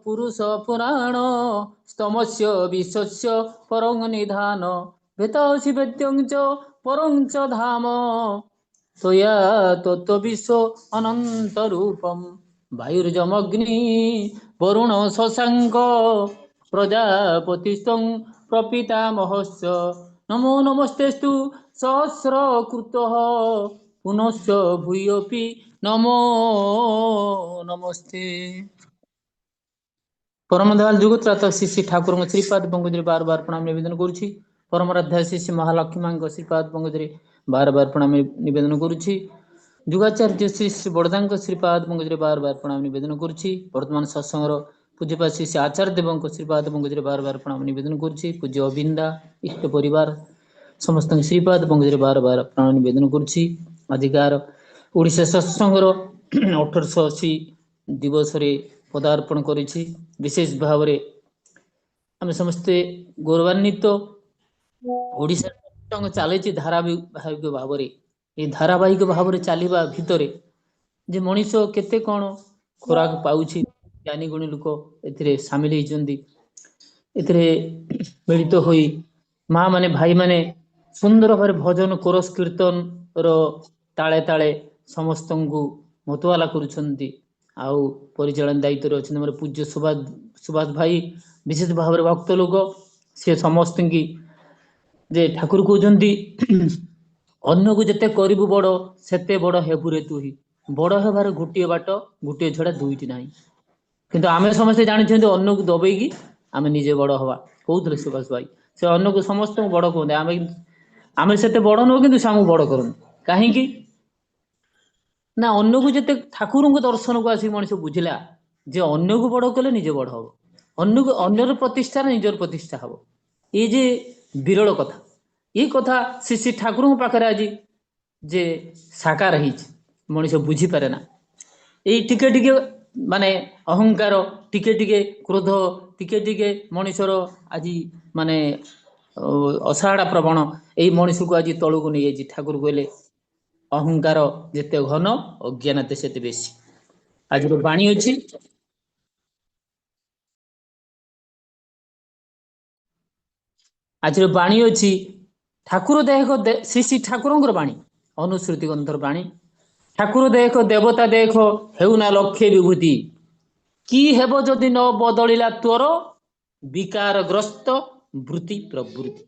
पुरुष पुराण स्तमस्य विश्वस्य परं निधान भेतसि वेद्यं च परं च धाम त्वया तत्त्वविश्व अनंत रूपम वायुर्जमग्नि वरुण शशांक प्रजापतिस्तं प्रपितामहस्य नमो नमस्तेस्तु सहस्रकृतः पुनश्च भूयोऽपि नमो नमस्ते। परम दयाल जुगत्राता श्री श्री ठाकुर श्रीपाद पंकज बार बार प्रणाम निवेदन करुछि। परम राध्या श्री श्री महालक्ष्मी मां श्रीपाद पंकज बार बार प्रणाम निवेदन करुछि। जुगाचार्य श्री श्री बड़दा श्रीपाद पंकज बार बार प्रणाम निवेदन करुछि। वर्तमान सत्संगर पूज्यपाद श्री श्री आचार्य देव श्रीपाद पंकज बार बार प्रणाम निवेदन करुछि। पूज्य अबिंदा इष्ट परिवार समस्त श्रीपाद पंकज बार बार प्रणाम निवेदन करुछि। आजिकार ओडिशा सत्संगर 1880 दिवस रे पदार्पण करिछि। विशेष भाव रे आम समस्ते गौरवान्वित। ओडिशा सत्संग चली धारावाहिक भाव रे ये धारावाहिक भाव रे चलिबा भितरे जे मनीष केते कोन खोराक पाउछि ज्ञानी गुणी लोक एथिरे शामिल होइचंदी। एथिरे मिलित होई माँ माने भाई माने सुंदर भाव भजन कोरस कीर्तन रो ताले ताले समस्त को मतवाला करुछंती। आउ परिचालन दायित्व अच्छे मोर पूज्य सुभाष भाई विशेष भाव में भक्त लोक सी समस्त की जे ठाकुर कहते अन्न को जिते करू बड़ सेते बड़ हेबुरे तु ही बड़ हेबार गोटे बाट गोटे छड़ा दुईटी ना किंतु आमे समस्ते जानते अन्न को दबेगी आमे निजे बड़ हवा कहते सुभाष भाई से अन्न को समस्त बड़ कहते आमे सेते बड़ नुह कि बड़ करते कहीं ना अन्न को जिते ठाकुर दर्शन को आसिक मनीष बुझिला जे अन्न को बड़ कले निजे बड़ हम अन्न को अन्यर प्रतिष्ठा निजर प्रतिष्ठा हम ये जे विरल कथा ये कथा श्री श्री ठाकुर पाखे आज जे साकार है मनीष बुझी पारे ना ये टिके टिके माने अहंकार टिके टिके क्रोध टिके टिके मनीषर आज माने असाड़ा प्रवण यही मनीष को आज तलू को नहीं ठाकुर कहले अहंकार जिते घन अज्ञानते से बेसी। आज बाणी अच्छी आज बाणी अच्छी ठाकुर देख श्री श्री ठाकुर बाणी अनुश्रुति ग्रंथर बाणी ठाकुर देख देवता देख हेउना लक्ष्य विभूति कि हेब जदि न बदलिला तोर विकारग्रस्त वृत्ति प्रवृत्ति।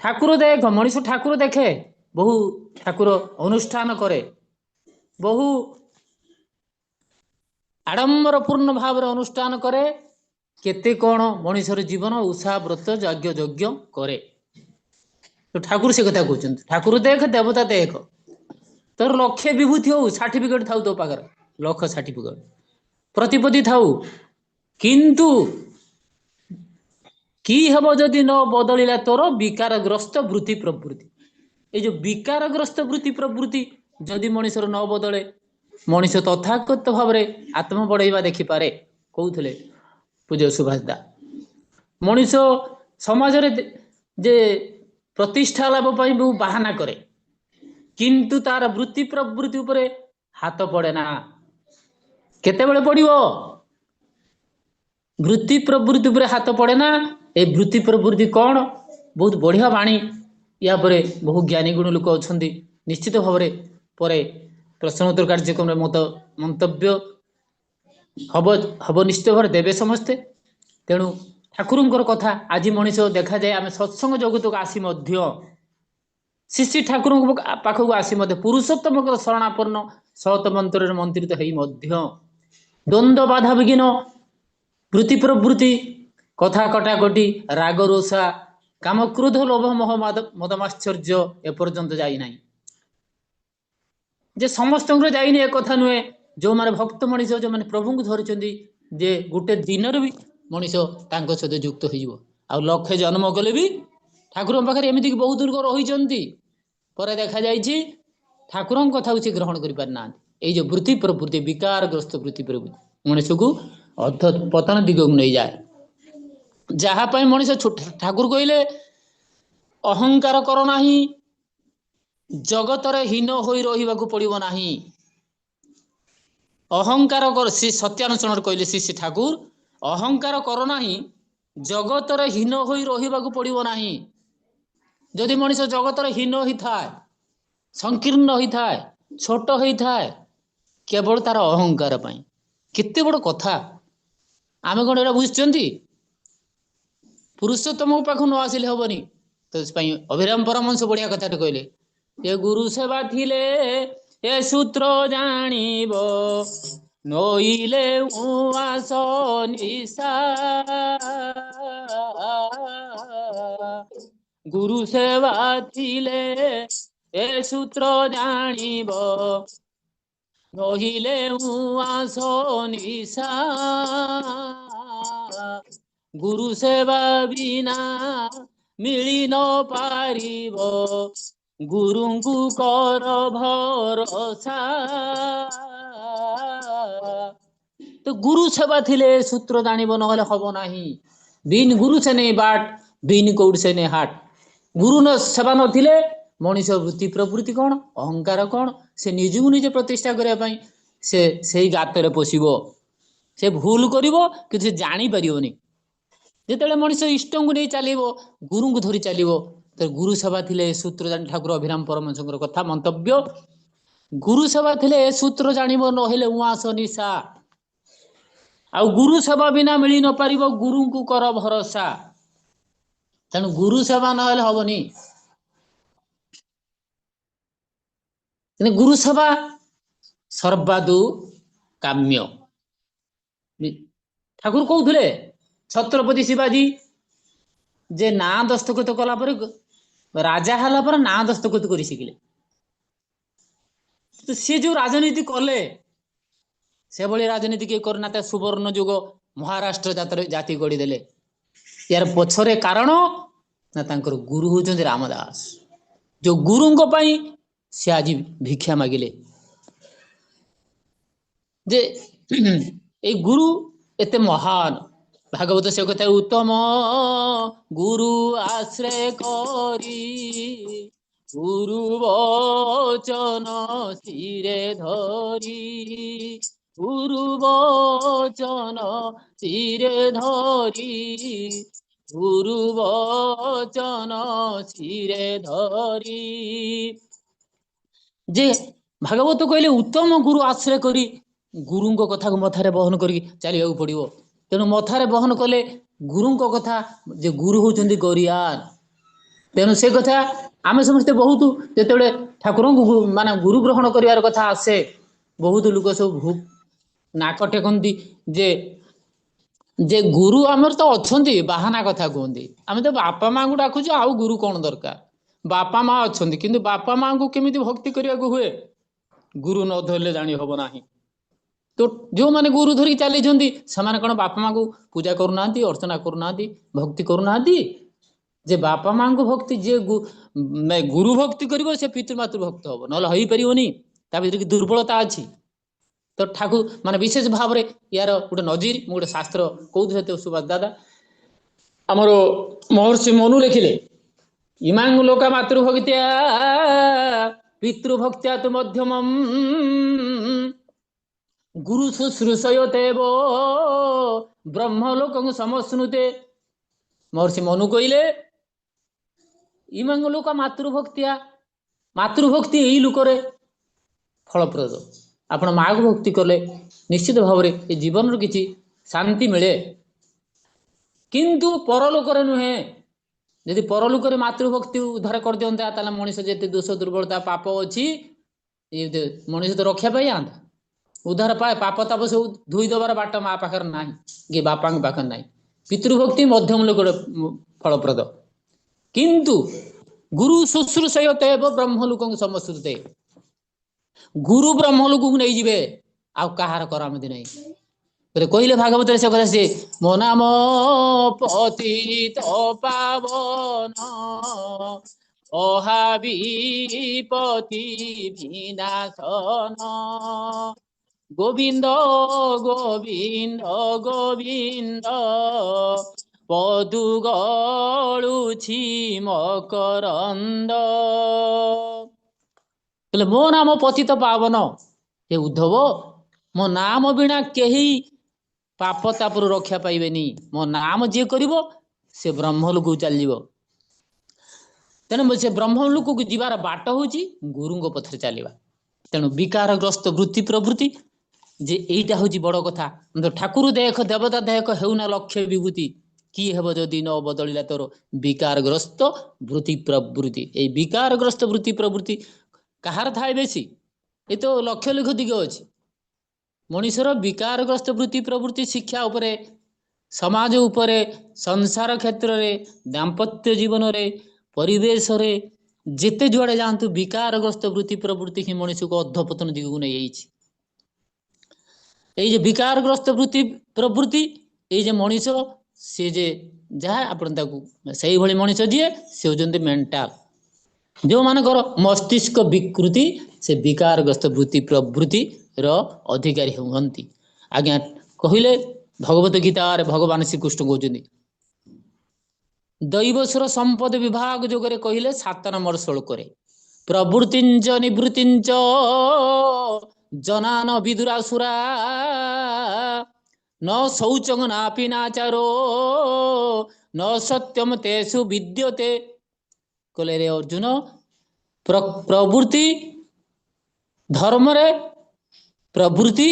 ठाकुर देख मनीष ठाकुर देखे बहु ठाकुर अनुष्ठान करे बहु आडंबर पूर्ण भाव अनुष्ठान करे केते कौन मनीषर जीवन उषा व्रत यज्ञ यज्ञ करे तो ठाकुर से कथा कहते ठाकुर देख देवता देख तोर लक्ष्य विभूति हो सर्टिफिकेट थाउ तो पाखर लक्ष्य सर्टिफिकेट प्रतिपत्ति थाउ किंतु कि हेब जदि न बदलिला तोर विकारग्रस्त वृत्ति प्रवृत्ति ये जो विकारग्रस्त वृत्ति प्रवृत्ति जदि मनीषर न बदले मनीष तथागत भाव में आत्म बढ़ेवा देखिपारे कहते पूज्य सुभाष दा मनीष समाज जे प्रतिष्ठा लाभ बहु बाहाना करे किंतु तार वृत्ति प्रवृत्ति उपरे हाथ पड़े ना केतेबेले पड़िवो वृत्ति प्रवृत्ति उपरे हाथ पड़े ना ए वृत्ति प्रवृत्ति कौन बहुत बढ़िया बाणी या परे बहु ज्ञानी गुण लोक अच्छा निश्चित भाव पर प्रश्नोत्तर कार्यक्रम मत मंतव्य हम निश्चित भाव देवे समस्ते तेणु ठाकुर कथा आज मनीष देखा जाए आम सत्संग जगत को आसी श्री श्री ठाकुर पाखक आसी पुरुषोत्तम शरणापन्न सहत मंत्र मंत्रित हो द्वंद्व बाधा विघ्न वृत्ति प्रवृत्ति कथा कटाकटी राग रोषा काम क्रोध लोभ मोह मदमाश्चर्य एपर्यंत जाई नहीं जे समस्त जाइनी एक कथा नुहे जो माने भक्त मनीष जो माने प्रभु को धरिचंदी जे गोटे दिन भी मनीष तांको सहित युक्त हो लक्षे जन्म कले भी ठाकुर पाखे एमती बहुत दुर्ग रही पर देखा जाइए ठाकुर कथा से ग्रहण कर पारिना ये जो वृत्ति प्रवृत्ति विकारग्रस्त वृत्ति प्रवृत्ति मनीष को अर्थ पतन दिग को नहीं जाए जहाँपाई मनीष ठाकुर कहले अहंकार कर नाही जगत हीन हो रहा पड़ो ना ଅହଙ୍କାର କର ଶ୍ରୀ ସତ୍ୟାନୁଚରଣ କହିଲେ ଶ୍ରୀ ଠାକୁର ଅହଙ୍କାର କର ନାହିଁ ଜଗତରେ ହୀନ ହୋଇ ରହିବାକୁ ପଡିବ ନାହିଁ। ଯଦି ମଣିଷ ଜଗତରେ ହୀନ ହେଇଥାଏ ସଂକୀର୍ଣ୍ଣ ହେଇଥାଏ ଛୋଟ ହେଇଥାଏ କେବଳ ତାର ଅହଙ୍କାର ପାଇଁ କେତେ ବଡ କଥା ଆମେ କଣ ଏଇଟା ବୁଝିଛନ୍ତି? ପୁରୁଷୋତ୍ତମ ପାଖକୁ ନ ଆସିଲେ ହବନି। ତ ସେଥିପାଇଁ ଅଭିରାମ ପରମହଂସ ବଢିଆ କଥାଟେ କହିଲେ ଏ ଗୁରୁ ସେବା ଥିଲେ ଏ ସୂତ୍ର ଜାଣିବ ନଇଲେ ଉଆସ ନିଶା ଗୁରୁ ସେବା ଥିଲେ ଏ ସୂତ୍ର ଜାଣିବ ନহিলে ଉଆସ ନିଶା ଗୁରୁ ସେବା ବିନା ମିଳି ନ ପାରିବ ଗୁରୁଙ୍କୁ କର ଭରସା। ତ ଗୁରୁ ସେବା ଥିଲେ ସୂତ୍ର ଜାଣିବ ନହେଲେ ହବ ନାହିଁ। ବିନ୍ ଗୁରୁ ସେ ନେଇ ବାଟ ବିନ୍ କଉଠି ସେ ନେଇ ହାଟ। ଗୁରୁ ନ ସେବା ନଥିଲେ ମଣିଷ ବୃତ୍ତି ପ୍ରବୃତ୍ତି କଣ ଅହଙ୍କାର କଣ ସେ ନିଜକୁ ନିଜେ ପ୍ରତିଷ୍ଠା କରିବା ପାଇଁ ସେ ସେଇ ଗାତରେ ପଶିବ। ସେ ଭୁଲ କରିବ କିନ୍ତୁ ସେ ଜାଣି ପାରିବନି। ଯେତେବେଳେ ମଣିଷ ଇଷ୍ଟଙ୍କୁ ନେଇ ଚାଲିବ ଗୁରୁଙ୍କୁ ଧରି ଚାଲିବ ତ ଗୁରୁ ସେବା ଥିଲେ ସୂତ୍ର ଜାଣି ଠାକୁର ଅଭିରାମ ପରମହଂସଙ୍କର କଥା ମନ୍ତବ୍ୟ ଗୁରୁ ସେବା ଥିଲେ ଏ ସୂତ୍ର ଜାଣିବ ନହେଲେ ଉଆସ ନିଶା। ଆଉ ଗୁରୁ ସେବା ବିନା ମିଳି ନ ପାରିବ ଗୁରୁଙ୍କୁ କର ଭରସା। ତେଣୁ ଗୁରୁ ସେବା ନହେଲେ ହବନି। ଗୁରୁ ସେବା ସର୍ବାଦୁ କାମ୍ୟ। ଠାକୁର କହୁଥିଲେ ଛତ୍ରପତି ଶିବାଜୀ ଯେ ନାଁ ଦସ୍ତଖତ କଲା ପରେ ରାଜା ହେଲା ପରେ ନାଁ ଦସ୍ତଖତ କରି ଶିଖିଲେ। ତ ସିଏ ଯୋଉ ରାଜନୀତି କଲେ ସେଭଳି ରାଜନୀତି କିଏ କରିନା ସୁବର୍ଣ୍ଣ ଯୁଗ ମହାରାଷ୍ଟ୍ର ଜାତି ଗଢିଦେଲେ। ୟାର ପଛରେ କାରଣ ନା ତାଙ୍କର ଗୁରୁ ହଉଛନ୍ତି ରାମଦାସ। ଯୋଉ ଗୁରୁଙ୍କ ପାଇଁ ସେ ଆଜି ଭିକ୍ଷା ମାଗିଲେ। ଯେ ଏଇ ଗୁରୁ ଏତେ ମହାନ ଭାଗବତ ସେ କଥା ଉତ୍ତମ ଗୁରୁ ଆଶ୍ରୟ କରି ଗୁରୁ ବଚନ ଶିରେ ଧରି ଗୁରୁ ବଚନ ଶିରେ ଧରି ଗୁରୁ ବଚନ ଶିରେ ଧରି ଯେ ଭାଗବତ କହିଲେ ଉତ୍ତମ ଗୁରୁ ଆଶ୍ରୟ କରି ଗୁରୁଙ୍କ କଥାକୁ ମଥାରେ ବହନ କରିକି ଚାଲିବାକୁ ପଡିବ। ତେଣୁ ମଥାରେ ବହନ କଲେ ଗୁରୁଙ୍କ କଥା ଯେ ଗୁରୁ ହଉଛନ୍ତି ଗରିଆର। ତେଣୁ ସେ କଥା ଆମେ ସମସ୍ତେ ବହୁତ ଯେତେବେଳେ ଠାକୁରଙ୍କୁ ମାନେ ଗୁରୁ ଗ୍ରହଣ କରିବାର କଥା ଆସେ ବହୁତ ଲୋକ ସବୁ ନାକ ଟେକନ୍ତି ଯେ ଗୁରୁ ଆମର ତ ଅଛନ୍ତି ବାହାନା କଥା କୁହନ୍ତି। ଆମେ ତ ବାପା ମାଆଙ୍କୁ ଡାକୁଛୁ ଆଉ ଗୁରୁ କଣ ଦରକାର। ବାପା ମା ଅଛନ୍ତି କିନ୍ତୁ ବାପା ମାଙ୍କୁ କେମିତି ଭକ୍ତି କରିବାକୁ ହୁଏ ଗୁରୁ ନ ଧରିଲେ ଜାଣି ହବ ନାହିଁ। ତ ଯୋଉମାନେ ଗୁରୁ ଧରିକି ଚାଲିଛନ୍ତି ସେମାନେ କଣ ବାପା ମାଙ୍କୁ ପୂଜା କରୁନାହାନ୍ତି ଅର୍ଚ୍ଚନା କରୁନାହାନ୍ତି ଭକ୍ତି କରୁନାହାନ୍ତି। ଯେ ବାପା ମାଙ୍କୁ ଭକ୍ତି ଯିଏ ଗୁରୁ ଭକ୍ତି କରିବ ସେ ପିତୃ ମାତୃ ଭକ୍ତ ହବ ନହେଲେ ହେଇପାରିବନି। ତା ଭିତରେ କି ଦୁର୍ବଳତା ଅଛି। ତ ଠାକୁର ମାନେ ବିଶେଷ ଭାବରେ ୟାର ଗୋଟେ ନଜିର ମୁଁ ଗୋଟେ ଶାସ୍ତ୍ର କହୁଥିଲି ସୁଭାଷ ଦାଦା ଆମର ମହର୍ଷି ମନୁ ଲେଖିଲେ ଇମାଂ ଲୋକା ମାତୃଭକ୍ତିଆ ପିତୃଭକ୍ତ୍ୟା ତୁ ମଧ୍ୟମମ୍ ଗୁରୁ ଶୁଶ୍ରୂଷୟ ତେବ ବ୍ରହ୍ମ ଲୋକଙ୍କୁ ସମସ୍ନୁତେ ମହର୍ଷି ମନୁ କହିଲେ ଇମାଙ୍ଗ ଲୋକ ମାତୃଭକ୍ତିଆ ମାତୃଭକ୍ତି ଏଇ ଲୋକରେ ଫଳପ୍ରଦ ଆପଣ ମାକୁ ଭକ୍ତି କଲେ ନିଶ୍ଚିତ ଭାବରେ ଏ ଜୀବନର କିଛି ଶାନ୍ତି ମିଳେ। କିନ୍ତୁ ପରଲୋକରେ ନୁହେଁ। ଯଦି ପରଲୋକରେ ମାତୃଭକ୍ତି ଉଦ୍ଧାର କରିଦିଅନ୍ତା ତାହେଲେ ମଣିଷ ଯେତେ ଦୋଷ ଦୁର୍ବଳତା ପାପ ଅଛି ମଣିଷ ତ ରକ୍ଷା ପାଇଯାଆନ୍ତା। ଉଦ୍ଧାର ପାଏ ପାପ ତାପ ସବୁ ଧୋଇ ଦବାର ବାଟ ମା ପାଖରେ ନାହିଁ କି ବାପାଙ୍କ ପାଖରେ ନାହିଁ। ପିତୃଭକ୍ତି ମଧ୍ୟମ ଲୋକର ଫଳପ୍ରଦ। କିନ୍ତୁ ଗୁରୁ ଶୁଶ୍ରୂଷୟ ତେବ ବ୍ରହ୍ମ ଲୋକଙ୍କୁ ସମସ୍ତେ ଗୁରୁ ବ୍ରହ୍ମ ଲୋକକୁ ନେଇଯିବେ ଆଉ କାହାର କରାମତି ନାହିଁ। କହିଲେ ଭାଗବତରେ ସେ କଥା ସିଏ ମୋ ନାମ ପତିତ ପାବନ ଅହାବିପତି ବିନାଶନ ଗୋବିନ୍ଦ ଗୋବିନ୍ଦ ଗୋବିନ୍ଦ ପଦୁ ଗଳୁଛି ମକରନ୍ଦ ହେଲେ ମୋ ନାମ ପତିତ ପାବନ ହେ ଉଦ୍ଧବ मो नाम बिना केही पाप तापुर रक्षा पाइबेनी मो नाम जे करिवो से ब्रह्मलोक को चल तेणु से ब्रह्मलोक को जीवार बाट होची गुरुंग पथरे चलवा तेणु विकारग्रस्त वृत्ति प्रवृत्ति जे एटा होची बड़ कथा ठाकुर देख देवता देख हेउना लक्ष्य विभूति कि हेब जदि न बदलिला तोर विकारग्रस्त वृत्ति प्रवृत्ति ए विकारग्रस्त वृत्ति प्रवृत्ति कहार थाए बेसी ये तो लक्ष्य लिख दिग अच्छी मनुष्यर विकारग्रस्त वृत्ति प्रवृत्ति शिक्षा उपरे समाज उपरे संसार क्षेत्र में दाम्पत्य जीवन रे परिवेश रे जेते जुआड़े जातु विकारग्रस्त वृत्ति प्रवृत्ति ही मनुष्य को अधपतन दिग को नहीं ये विकारग्रस्त वृत्ति प्रवृत्ति ये मनुष्य सी जे जहाँ आपण से भाई मनुष्य जी से होती मेंटाल जो मानकर मस्तिष्क विकृति से विकारग्रस्त वृत्ति प्रवृत्ति रो अधिकारी होती आज्ञा कहले भगवत गीता भगवान श्रीकृष्ण कहते दैवस्वर संपद विभाग जोगरे कहले 7 नंबर श्लोक प्रवृत्तिंच निवृत्तिंच जनान विदुरासुरा न शौचं नापि नाचारो न सत्यम तेषु विद्यते कहले रे अर्जुन प्रवृत्ति धर्म रे प्रवृत्ति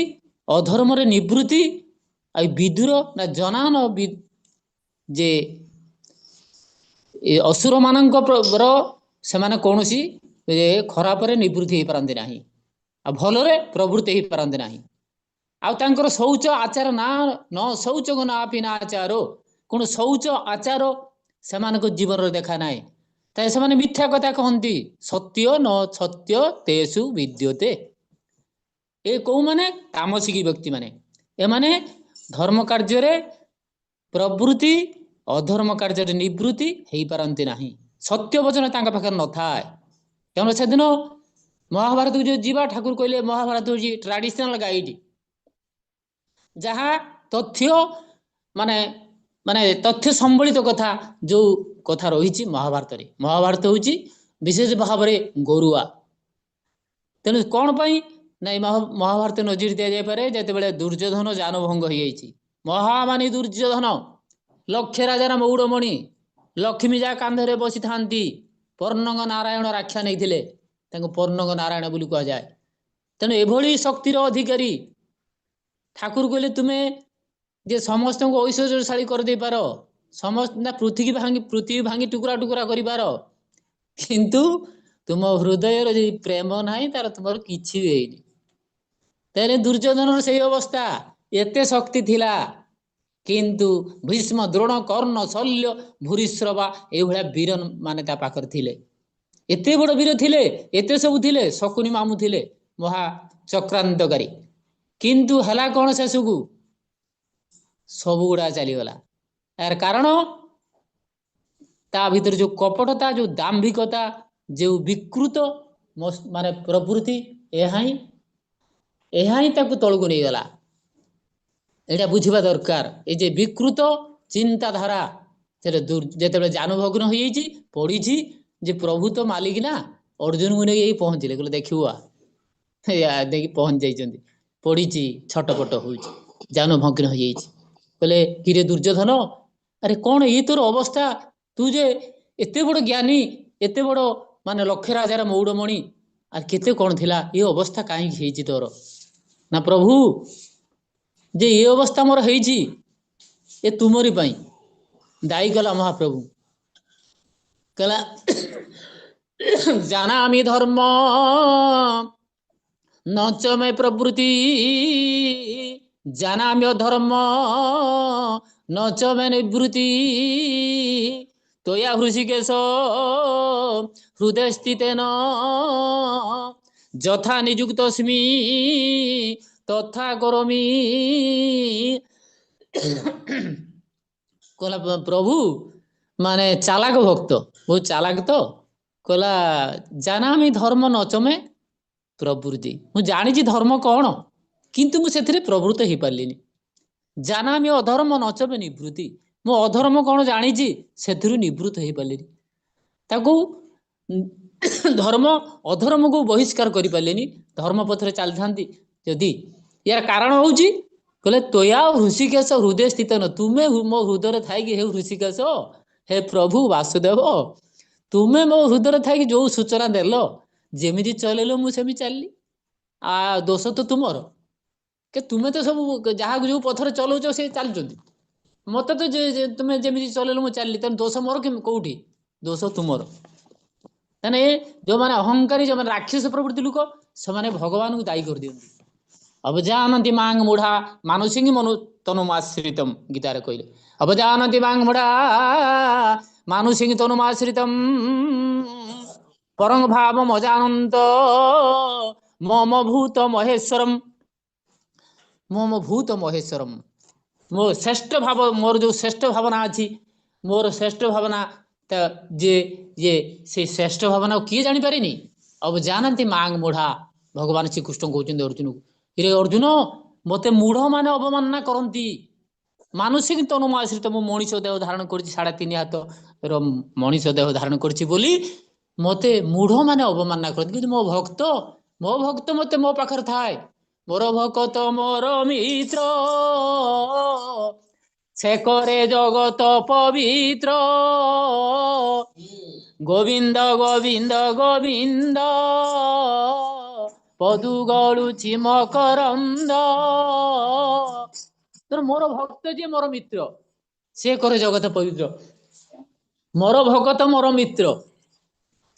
अधर्म रे निवृत्ति आई विदुर ना जनान जे असुर मानक से कौन सी खराब निवृत्ति हो पारती ना आ भलरे प्रवृत्ति हो पारती ना आर शौच आचार ना न शौच ना पी ना आचार कौन शौच आचार से जीवन देखा ना से मिथ्या कथा कहती सत्य न सत्य तेषु विद्यते ए कौ माने तामसिकी व्यक्ति माने ए माने धर्म कार्य प्रवृत्ति अधर्म कार्य निवृत्ति हो पारती ना सत्य वचन पाखे न थाए तेणु से दिन महाभारत को जो जीवा ठाकुर कहले महाभारत हूँ ट्राडिशनल गाइड जहाँ तथ्य माने माने तथ्य संबलित कथा जो कथा रही महाभारत हूँ विशेष भाव में गरुआ तेणु कौन पाई ना महाभारत नजर दि जापे जिते दुर्योधन जानभंग हो महामानी दुर्योधन लक्ष्य राजार मौड़मणि लक्ष्मी जा कांधरे बसी था पर्णंग नारायण राक्षा नहीं पर्णंग नारायण बोली कह जाए तेणु एभली शक्तिर अधिकारी ठाकुर कहले तुम्हें जे समस्त को ऐश्वर्यशाली कर दे पार समस्त ना पृथ्वी भांगी टुकुरा टुकुरा कर पार किंतु तुम हृदय जो प्रेम ना तार तुम किसी भी तेरे दुर्योधन से अवस्था एते शक्ति थिला किंतु भीष्म द्रोण कर्ण शल्य भूरिश्रवा ये वीर माने ता पाखर थिले एते बड़ वीर थिले एते सब थिले शकुनी मामू थिले महा चक्रांतकारी किंतु हला कौन शेषकू सब गुड़ा चलीगला यार कारण ता भीतर जो कपटता जो दाम्भिकता जो विकृत माने प्रवृत्ति यह तलू नहीं गला एटा बुझा दरकार ये विकृत चिंताधारा जो जानभग्न हो पड़ी जे प्रभु तो मालिक ना अर्जुन को नहीं पहुंचले कहले देखुआ देख पहुंच जाइए पड़ी छटपट हो जानभग्न हो कहले किरे दुर्योधन अरे कौन ये तोर अवस्था तू जे एते बड़ ज्ञानी एते बड़ माने लक्ष्य राजार मौड़मणि आर केते कौन थिला ये अवस्था कहीं तोर ना प्रभु जे ये अवस्था मोर है ये तुमरी पाई दायी कला महाप्रभु कहला जानामि धर्म न च मे प्रवृत्ति जानाम्य धर्म न च मे निवृत्ति तोया हृषिकेश हृदय स्थितेन यथा नियुक्तस्मि तथा करोमि कहला प्रभु माने चालाक भक्त बहुत चालाक तो कहला जानामि धर्म नचमे प्रवृत्ति मु जानी धर्म कौन किंतु मुझे प्रवृत्त हो पार्लिनी जानामि अधर्म नचमे निवृत्ति मु अधर्म कौन जानी से निवृत्त हो पार्लिनी ताकू धर्म अधर्म को बहिष्कार कर पार्लिनी धर्म पथरे चलती जदि यार कारण हूँ कहले तोया ऋषिकेश हृदय स्थित न तुमे मो हृदय थाई हे ऋषिकेश हे प्रभु वासुदेव तुमे मो हृदय थाई जो सूचना देल जेमिति चलेलो मुझे चलली आ दोष तो तुमर के तुमे तो सब जहाँ जो पथर चलाउच से चलुँच मत तो तुम्हें जमी चलेलो मुझे चलली तेना दोष मोर कौटी दोष तुमर तेने जो मैंने अहंकारी जो मैंने राक्षस प्रवृत्ति लोक से भगवान को दायी कर दिखती अवजानती मांग मुढ़ा मानुषिंग मनु तनुमाश्रितम गीतार कहले अवजानती मांग मुढ़ा मानुषिंग तनुमाश्रितम परम भाव अजानंत मम भूत महेश्वरम मम भूत महेश्वरम मो श्रेष्ठ भाव मोर जो श्रेष्ठ भावना अच्छी मोर श्रेष्ठ भावना जे ये से श्रेष्ठ भावना किए जापारे अब जानती मांग मुढ़ा भगवान श्रीकृष्ण कहते अर्जुन को रे अर्जुन मत मूढ़ माने अवमानना करती मानसिक तनुमाश्रित मु मनीष देह धारण कर 3.5 हाथ मनीष देह धारण कर मते मूढ़ माने अवमानना करती मो भक्त मते मो पाखर थाए मोर भक्त मोर मित्र से करे जगत पवित्र गोविंद गोविंद गोविंद पदु गलुची मकरंद तो मोर भक्त जी मोर मित्र से करे जगत पवित्र मोर भगत मोर मित्र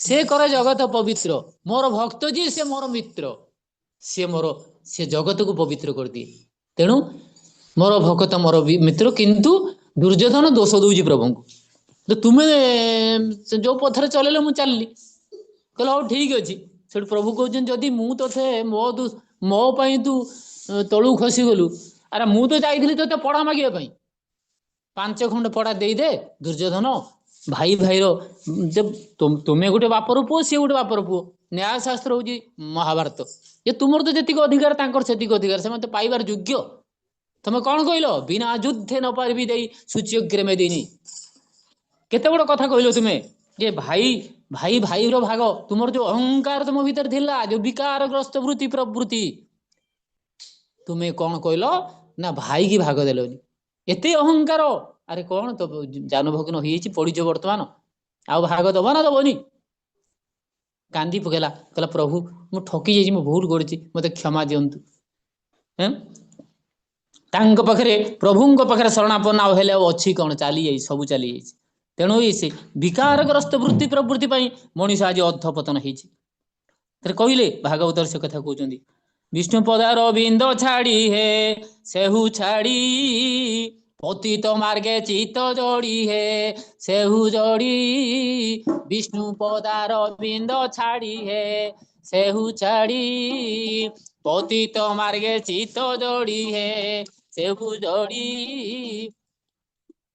से करे जगत पवित्र मोर भक्त जी से मोर मित्र से मोर से जगत को पवित्र कर दिए तेणु मोर भगत मोर मित्र किंतु दुर्योधन दोष दौजी प्रभु को तो तुम्हें जो पथर चलेलो मु चलली कहले हाँ ठीक अच्छे से प्रभु कहते जदि मु तथे मो पाई तू तलू खसी गलु अरे मु तो जाइली तो पढ़ा मागे 5 खंड पढ़ा देदे दुर्योधन भाई भाईर जब तुम्हें गोटे बापर पुओ सी गोटे बापर पुओ न्याय शास्त्र हूँ महाभारत ये तुमर तो जी अधिकार से अधिकार से मत पाइबार योग्य तुम कौन कहल बिना युद्धे न पारि दे सूच्यग्रे में देनी केते बड़ कथा कहल तुम्हें जे भाई भाई भाई रो भाग तुमर जो अहंकार तुम भीतर थिला जो विकारग्रस्त वृत्ति प्रवृत्ति तुम्हें कौन कहल ना भाई की भाग देलोनी एते अहंकार अरे कौन तो जानभग्न हो पड़ीच बर्तमान आउ भाग दब ना दबनी कांदी पकेला कहला प्रभु मु ठकी जाइए मु भूल कर मत क्षमा दिंतु पाखे प्रभु पाखे शरणापन्न हेले अच्छी कौन चली जा सब चली जा तेणु से विकारग्रस्त वृत्ति प्रवृत्ति मनीष आज अधपतन होते कहले भागवतर से कथा कहते विष्णु पदार बिंद छाड़ी हे सेहु छाड़ी पतित मार्गे चित जोड़ी हे सेहु जोड़ी विष्णु पदार बिंद छाड़ी हे सेहु छाड़ी पतित मार्गे चित जोड़ी हे सेहु जोड़ी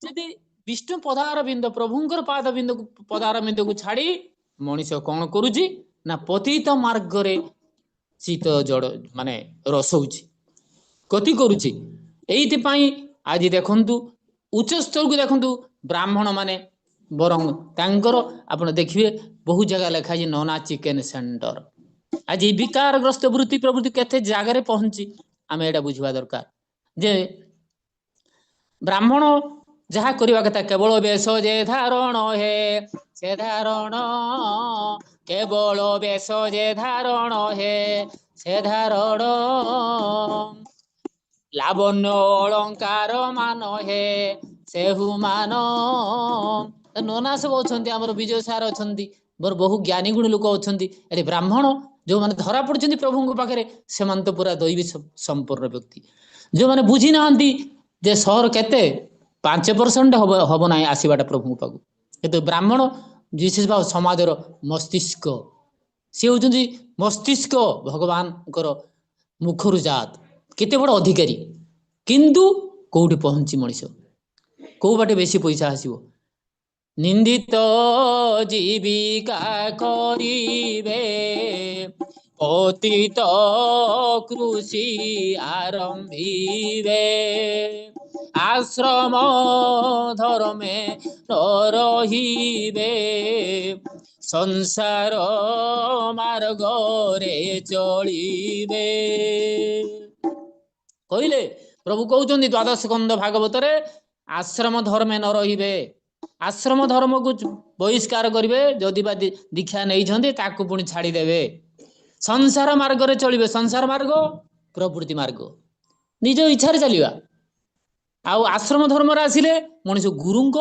यदि विष्णु पदार बिंद प्रभुंकर पाद बिंद पदार बिंद को छाड़ी मनीष कौन करुची ना पतित मार्ग रे चित जड़ माने रसौची गति करुची एइथिपाई आज देखंतु उच्च स्तर को देखंतु ब्राह्मण माने बरं तांकर आपण देखिए बहु जगह लिखा है नोना चिकेन सेंटर आज विकारग्रस्त वृत्ति प्रवृत्ति केते जगह पहुंची आम एटा बुझवा दरकार जे ब्राह्मण जहा करवा कथा केवल वेश जे धारण हे से धारण केवल वेश जे धारण हे से धारण लावण्य अलंकार मान हे सेहु मान नोना सब अच्छा आम विजय सार अच्छा मोर बहु ज्ञानी गुणी लोक अच्छा अरे ब्राह्मण जो मैंने धरा पड़ते प्रभु पाखे से तो पूरा दैवी संपूर्ण व्यक्ति जो मैंने बुझी ना जे सहर केते 5% हम ना आसवाटा प्रभु पाक कितु ब्राह्मण विशेष भाव समाजर मस्तिष्क सी हूँ मस्तिष्क भगवान मुखर जात केते बड़ अधिकारी किंतु कौटी पहुंची मनीष कौ बाटे बेसी पैसा आसो निंदित जीविका करिबे पतित कृषि आरंभिबे आश्रम धर्मे न रहिबे संसार मार्ग रे चलिबे କହିଲେ ପ୍ରଭୁ କହୁଛନ୍ତି ଦ୍ୱାଦଶ ସ୍କନ୍ଧ ଭାଗବତରେ ଆଶ୍ରମ ଧର୍ମେ ନ ରହିବେ, ଆଶ୍ରମ ଧର୍ମକୁ ବହିଷ୍କାର କରିବେ, ଯଦି ବା ଦୀକ୍ଷା ନେଇଛନ୍ତି ତାକୁ ପୁଣି ଛାଡ଼ିଦେବେ, ସଂସାର ମାର୍ଗରେ ଚଳିବେ। ସଂସାର ମାର୍ଗ ପ୍ରବୃତ୍ତି ମାର୍ଗ, ନିଜ ଇଚ୍ଛାରେ ଚାଲିବା। ଆଉ ଆଶ୍ରମ ଧର୍ମରେ ଆସିଲେ ମଣିଷ ଗୁରୁଙ୍କ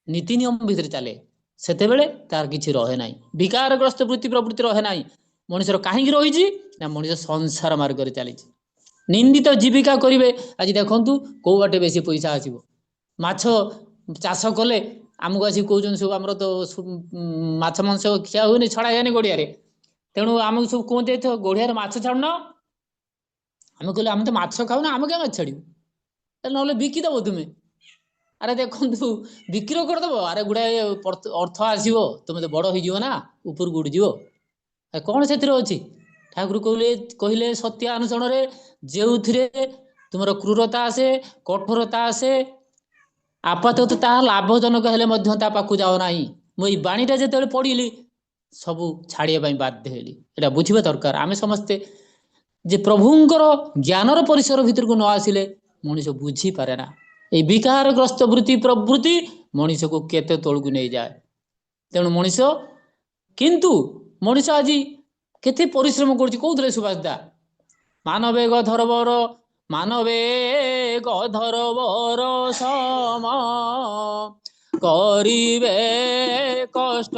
ନୀତି ନିୟମ ଭିତରେ ଚାଲେ, ସେତେବେଳେ ତାର କିଛି ରହେ ନାହିଁ, ବିକାରଗ୍ରସ୍ତ ବୃତ୍ତି ପ୍ରବୃତ୍ତି ରହେ ନାହିଁ। ମଣିଷର କାହିଁକି ରହିଛି ନା ମଣିଷ ସଂସାର ମାର୍ଗରେ ଚାଲିଛି। ନିନ୍ଦିତ ଜୀବିକା କରିବେ। ଆଜି ଦେଖନ୍ତୁ କୋଉ ବାଟେ ବେଶୀ ପଇସା ଆସିବ। ମାଛ ଚାଷ କଲେ ଆମକୁ ଆସି କହୁଛନ୍ତି ସବୁ ଆମର ତ ମାଛ ମାଂସ ଖିଆ ହୁଏନି, ଛଡା ଯାଏନି ଗଡିଆରେ, ତେଣୁ ଆମକୁ ସବୁ କୁହନ୍ତି ଗଡିଆରେ ମାଛ ଛାଡୁନ। ଆମେ କହିଲେ ଆମେ ତ ମାଛ ଖାଉନା, ଆମେ କାଇଁ ମାଛ ଛାଡିବୁ, ନହେଲେ ବିକିଦବ ତୁମେ। ଆରେ ଦେଖନ୍ତୁ ବିକ୍ରି କରିଦବ, ଆରେ ଗୁଡାଏ ଅର୍ଥ ଆସିବ, ତୁମେ ତ ବଡ ହେଇଯିବ ନା, ଉପରକୁ ଉଠିଯିବ, କଣ ସେଥିରେ ଅଛି। ଠାକୁର କହିଲେ ସତ୍ୟ ଅନୁସରଣରେ ଯେଉଁଥିରେ ତୁମର କ୍ରୂରତା ଆସେ, କଠୋରତା ଆସେ, ଆପାତତଃ ତାହା ଲାଭଜନକ ହେଲେ ମଧ୍ୟ ତା ପାଖକୁ ଯାଅ ନାହିଁ। ମୁଁ ଏଇ ବାଣୀଟା ଯେତେବେଳେ ପଢିଲି ସବୁ ଛାଡିବା ପାଇଁ ବାଧ୍ୟ ହେଲି। ଏଇଟା ବୁଝିବା ଦରକାର। ଆମେ ସମସ୍ତେ ଯେ ପ୍ରଭୁଙ୍କର ଜ୍ଞାନର ପରିସର ଭିତରକୁ ନ ଆସିଲେ ମଣିଷ ବୁଝିପାରେ ନା। এই ବିକାରଗ୍ରସ୍ତ ବୃତ୍ତି ପ୍ରବୃତ୍ତି ମଣିଷକୁ କେତେ ତଳକୁ ନେଇଯାଏ। ତେଣୁ ମଣିଷ ଆଜି କେତେ ପରିଶ୍ରମ କରୁଛି। କହୁଥିଲେ ସୁଭାଷ ଦା, ମାନବେ ଗଧର୍ବର ସମ କରିବେ କଷ୍ଟ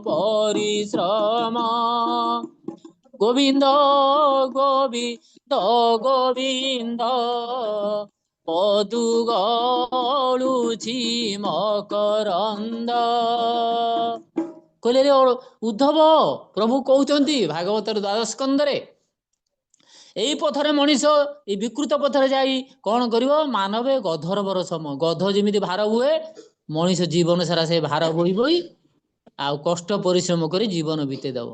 ପରିଶ୍ରମ। ଗୋବିନ୍ଦ ଗୋବିନ୍ଦ ଗୋବିନ୍ଦ ପଦୁ ଗଳୁଛି ମକରନ୍ଦ। କହିଲେ ଉଦ୍ଧବ, ପ୍ରଭୁ କହୁଛନ୍ତି ଭାଗବତର ଦ୍ୱାଦଶ ସ୍କନ୍ଧରେ, ଏଇ ପଥରେ ମଣିଷ ଏଇ ବିକୃତ ପଥରେ ଯାଇ କଣ କରିବ, ମାନବେ ଗଧର୍ବର ସମ। ଗଧ ଯେମିତି ଭାର ହୁଏ, ମଣିଷ ଜୀବନ ସାରା ସେ ଭାର ବୋହି ବୋହି ଆଉ କଷ୍ଟ ପରିଶ୍ରମ କରି ଜୀବନ ବିତେଇ ଦବ।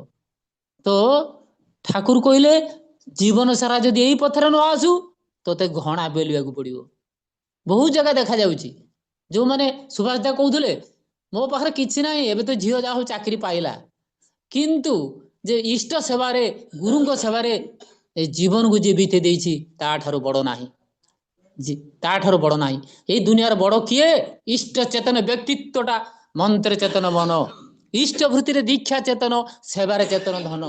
ତ ଠାକୁର କହିଲେ ଜୀବନ ସାରା ଯଦି ଏଇ ପଥରେ ନ ଆସୁ ତତେ ଘଣା ବେଲିବାକୁ ପଡିବ। ବହୁତ ଜାଗା ଦେଖାଯାଉଛି, ଯୋଉମାନେ ସୁଭାଷ ଦା କହୁଥିଲେ ମୋ ପାଖରେ କିଛି ନାହିଁ, ଏବେ ତ ଝିଅ ଯାହା ହଉ ଚାକିରି ପାଇଲା, କିନ୍ତୁ ଯେ ଇଷ୍ଟ ସେବାରେ ଗୁରୁଙ୍କ ସେବାରେ ଏ ଜୀବନକୁ ଯିଏ ବିତେଇ ଦେଇଛି ତାଠାରୁ ବଡ ନାହିଁ, ତାଠାରୁ ବଡ ନାହିଁ। ଏଇ ଦୁନିଆର ବଡ କିଏ? ଇଷ୍ଟ ଚେତନ ବ୍ୟକ୍ତିତ୍ୱଟା, ମନ୍ତ୍ର ଚେତନ ମନ, ଇଷ୍ଟ ଭୃତିରେ ଦୀକ୍ଷା ଚେତନ, ସେବାରେ ଚେତନ ଧନ।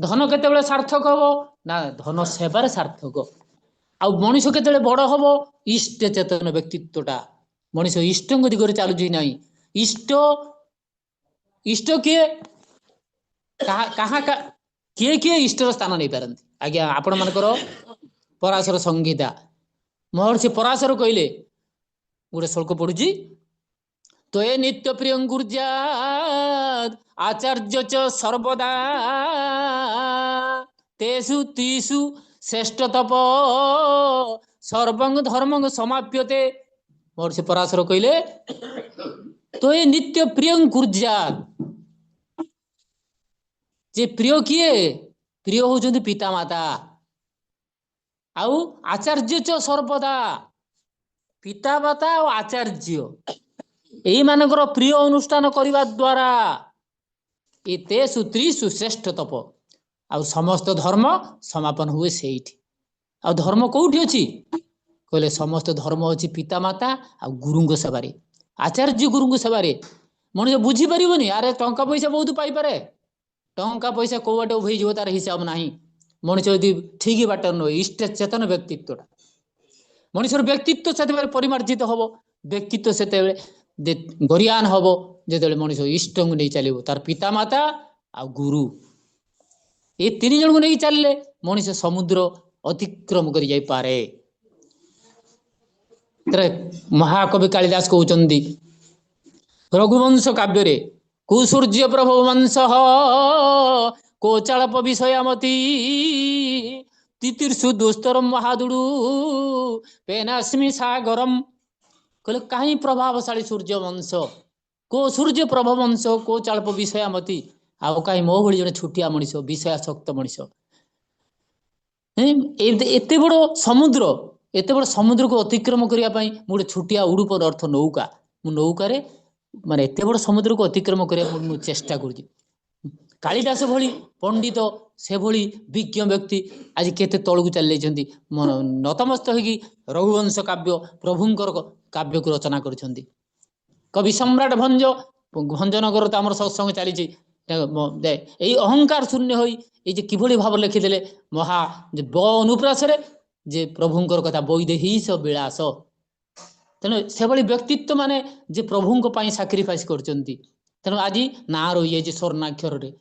ଧନ କେତେବେଳେ ସାର୍ଥକ ହବ ନା ଧନ ସେବାରେ ସାର୍ଥକ। ଆଉ ମଣିଷ କେତେବେଳେ ବଡ ହବ? ଇଷ୍ଟ ଚେତନ ବ୍ୟକ୍ତିତ୍ୱଟା, ମଣିଷ ଇଷ୍ଟଙ୍କ ଦିଗରେ ଚାଲୁଛି ନାହିଁ। ଇଷ୍ଟ କିଏ? କିଏ କିଏ ଇଷ୍ଟର ସ୍ଥାନ ନେଇପାରନ୍ତି? ଆଜ୍ଞା ଆପଣ ମାନଙ୍କର ପରାଶର ସଂହିତା, ମହର୍ଷି ପରାଶର କହିଲେ, ଗୋଟେ ଶ୍ଲୋକ ପଢୁଛି, ତ୍ୱେ ନିତ୍ୟ ପ୍ରିୟଙ୍ଗୁର୍ଜା ଆଚାର୍ଯ୍ୟ ଚ ସର୍ବଦା ତେଷୁ ତ୍ରିଷୁ ଶ୍ରେଷ୍ଠ ତପ ସର୍ବଂ ଧର୍ମଂ ସମାପ୍ୟତେ। ମହର୍ଷି ପରାଶର କହିଲେ ତ୍ୱେ ନିତ୍ୟ ପ୍ରିୟଙ୍ଗୁର୍ଜା, ଯେ ପ୍ରିୟ କିଏ? ପ୍ରିୟ ହଉଛନ୍ତି ପିତାମାତା। ଆଉ ଆଚାର୍ଯ୍ୟ ଚ ସର୍ବଦା, ପିତାମାତା ଆଉ ଆଚାର୍ଯ୍ୟ ଏଇମାନଙ୍କର ପ୍ରିୟ ଅନୁଷ୍ଠାନ କରିବା ଦ୍ୱାରା ତେଷୁ ତ୍ରିଷୁ ଶ୍ରେଷ୍ଠ ତପ, ଆଉ ସମସ୍ତ ଧର୍ମ ସମାପନ ହୁଏ ସେଇଠି। ଆଉ ଧର୍ମ କୋଉଠି ଅଛି? କହିଲେ ସମସ୍ତ ଧର୍ମ ଅଛି ପିତାମାତା ଆଉ ଗୁରୁଙ୍କ ସେବାରେ, ଆଚାର୍ଯ୍ୟ ଗୁରୁଙ୍କ ସେବାରେ। ମଣିଷ ବୁଝିପାରିବନି, ଆରେ ଟଙ୍କା ପଇସା ବହୁତ ପାଇପାରେ, ଟଙ୍କା ପଇସା କୋଉ ବାଟେ ଉଭେଇଯିବ ତାର ହିସାବ ନାହିଁ। ମଣିଷ ଯଦି ଠିକ ବାଟରେ ନୁହେଁ, ଇଷ୍ଟ ଚେତନ ବ୍ୟକ୍ତିତ୍ୱଟା, ମଣିଷର ବ୍ୟକ୍ତିତ୍ୱ ସେତେବେଳେ ପରିମାର୍ଜିତ ହବ। ବ୍ୟକ୍ତିତ୍ୱ ସେତେବେଳେ ଗରିଆନ ହବ ଯେତେବେଳେ ମଣିଷ ଇଷ୍ଟଙ୍କୁ ନେଇ ଚାଲିବ, ତାର ପିତାମାତା ଆଉ ଗୁରୁ, ଏ ତିନି ଜଣଙ୍କୁ ନେଇ ଚାଲିଲେ ମଣିଷ ସମୁଦ୍ର ଅତିକ୍ରମ କରି ଯାଇପାରେ। ମହାକବି କାଳିଦାସ କହୁଛନ୍ତି ରଘୁବଂଶ କାବ୍ୟରେ, କୁସୂର୍ଯ୍ୟ ପ୍ରଭୁ ବଂଶ କୋଚାଳପ ବିଷୟାମତି ତିତିର୍ଷୁ ଦୁସ୍ତରମ୍ ମହାଦୁଡୁ ପେନାସ୍ମି ସାଗରମ୍। କହିଲେ କାହିଁ ପ୍ରଭାବଶାଳୀ ସୂର୍ଯ୍ୟ ବଂଶ, କୋ ସୂର୍ଯ୍ୟ ପ୍ରଭ ବଂଶ, କୋ ଚାଳପ ବିଷୟାମତି, ଆଉ କାହିଁ ମୋ ଭଳି ଜଣେ ଛୋଟିଆ ମଣିଷ, ବିଷୟାସକ୍ତ ମଣିଷ। ଏତେ ବଡ ସମୁଦ୍ର, ଏତେ ବଡ ସମୁଦ୍ରକୁ ଅତିକ୍ରମ କରିବା ପାଇଁ ମୁଁ ଗୋଟେ ଛୋଟିଆ ଉଡୁପର ଅର୍ଥ ନୌକା, ମୁଁ ନୌକାରେ ମାନେ ଏତେ ବଡ ସମୁଦ୍ରକୁ ଅତିକ୍ରମ କରିବା ପାଇଁ ମୁଁ ଚେଷ୍ଟା କରୁଛି। कालिदास भली पंडित से भली विज्ञ व्यक्ति आज केते तलकू चली जाइछन्ती नतमस्त होगी रघुवंश काव्य प्रभुंकर काव्य को रचना करिछन्ती कवि सम्राट भंजनगर तो आम सत्संग चली अहंकार शून्य होई ये किभली भाव लिखिदेले महा ब अनुप्रास जे प्रभुंकर कथा वैदेहीश विलास तेणु से भली व्यक्तित्व माने जे प्रभुंक पई सैक्रिफाइस करचन्ती तेणु आज ना रही है स्वर्णाक्षर रे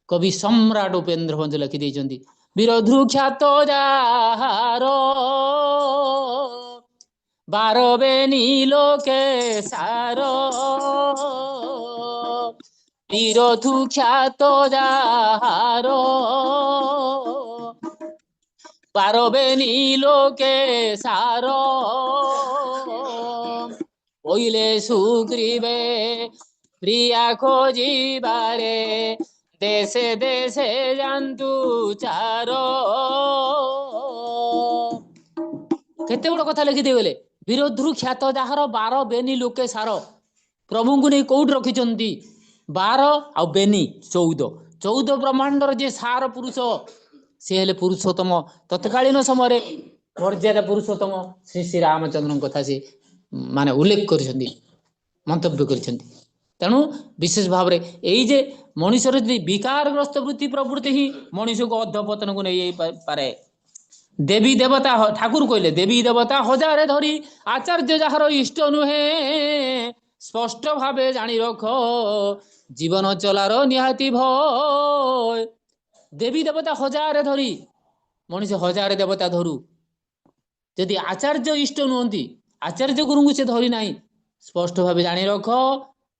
कवि सम्राट उपेन्द्र भंज लिखि देइछन्ती वीरध्रु ख्यात जार बारबे नीलोके सार वीरधु ख्यात जार बारबे नीलोके सार ओइले सुग्रीवे प्रिया खोजिबारे देशे देशे जान्तु चार केते बड़ कथा लिखि देले वीरध्रु ख्यात जार 12 बेनी लोके सार प्रभु को नहीं कौट रखिंट 12 आ बेनी 14 ब्रह्मांडर जे सार पुरुष सी हेले पुरुषोत्तम तत्कालीन समय मर्यादा पुरुषोत्तम श्री श्री रामचंद्र कथा से माने उल्लेख कर मंतव्य कर तेणु विशेष भाव में मनुष्यर विकारग्रस्त वृत्ति प्रवृत्ति ही मनुष्य को अधपतन को नहीं पारे देवी देवता ठाकुर कहले देवी देवता हजारे धरी आचार्य जार इष्ट नुहे स्पष्ट भावे जानी रख जीवन चलार निहाती भय देवी देवता हजारे धरी मनुष्य हजारे देवता धरू यदि आचार्य इष्ट नुहति आचार्य गुरु को से धरी ना स्पष्ट भावे जानी रख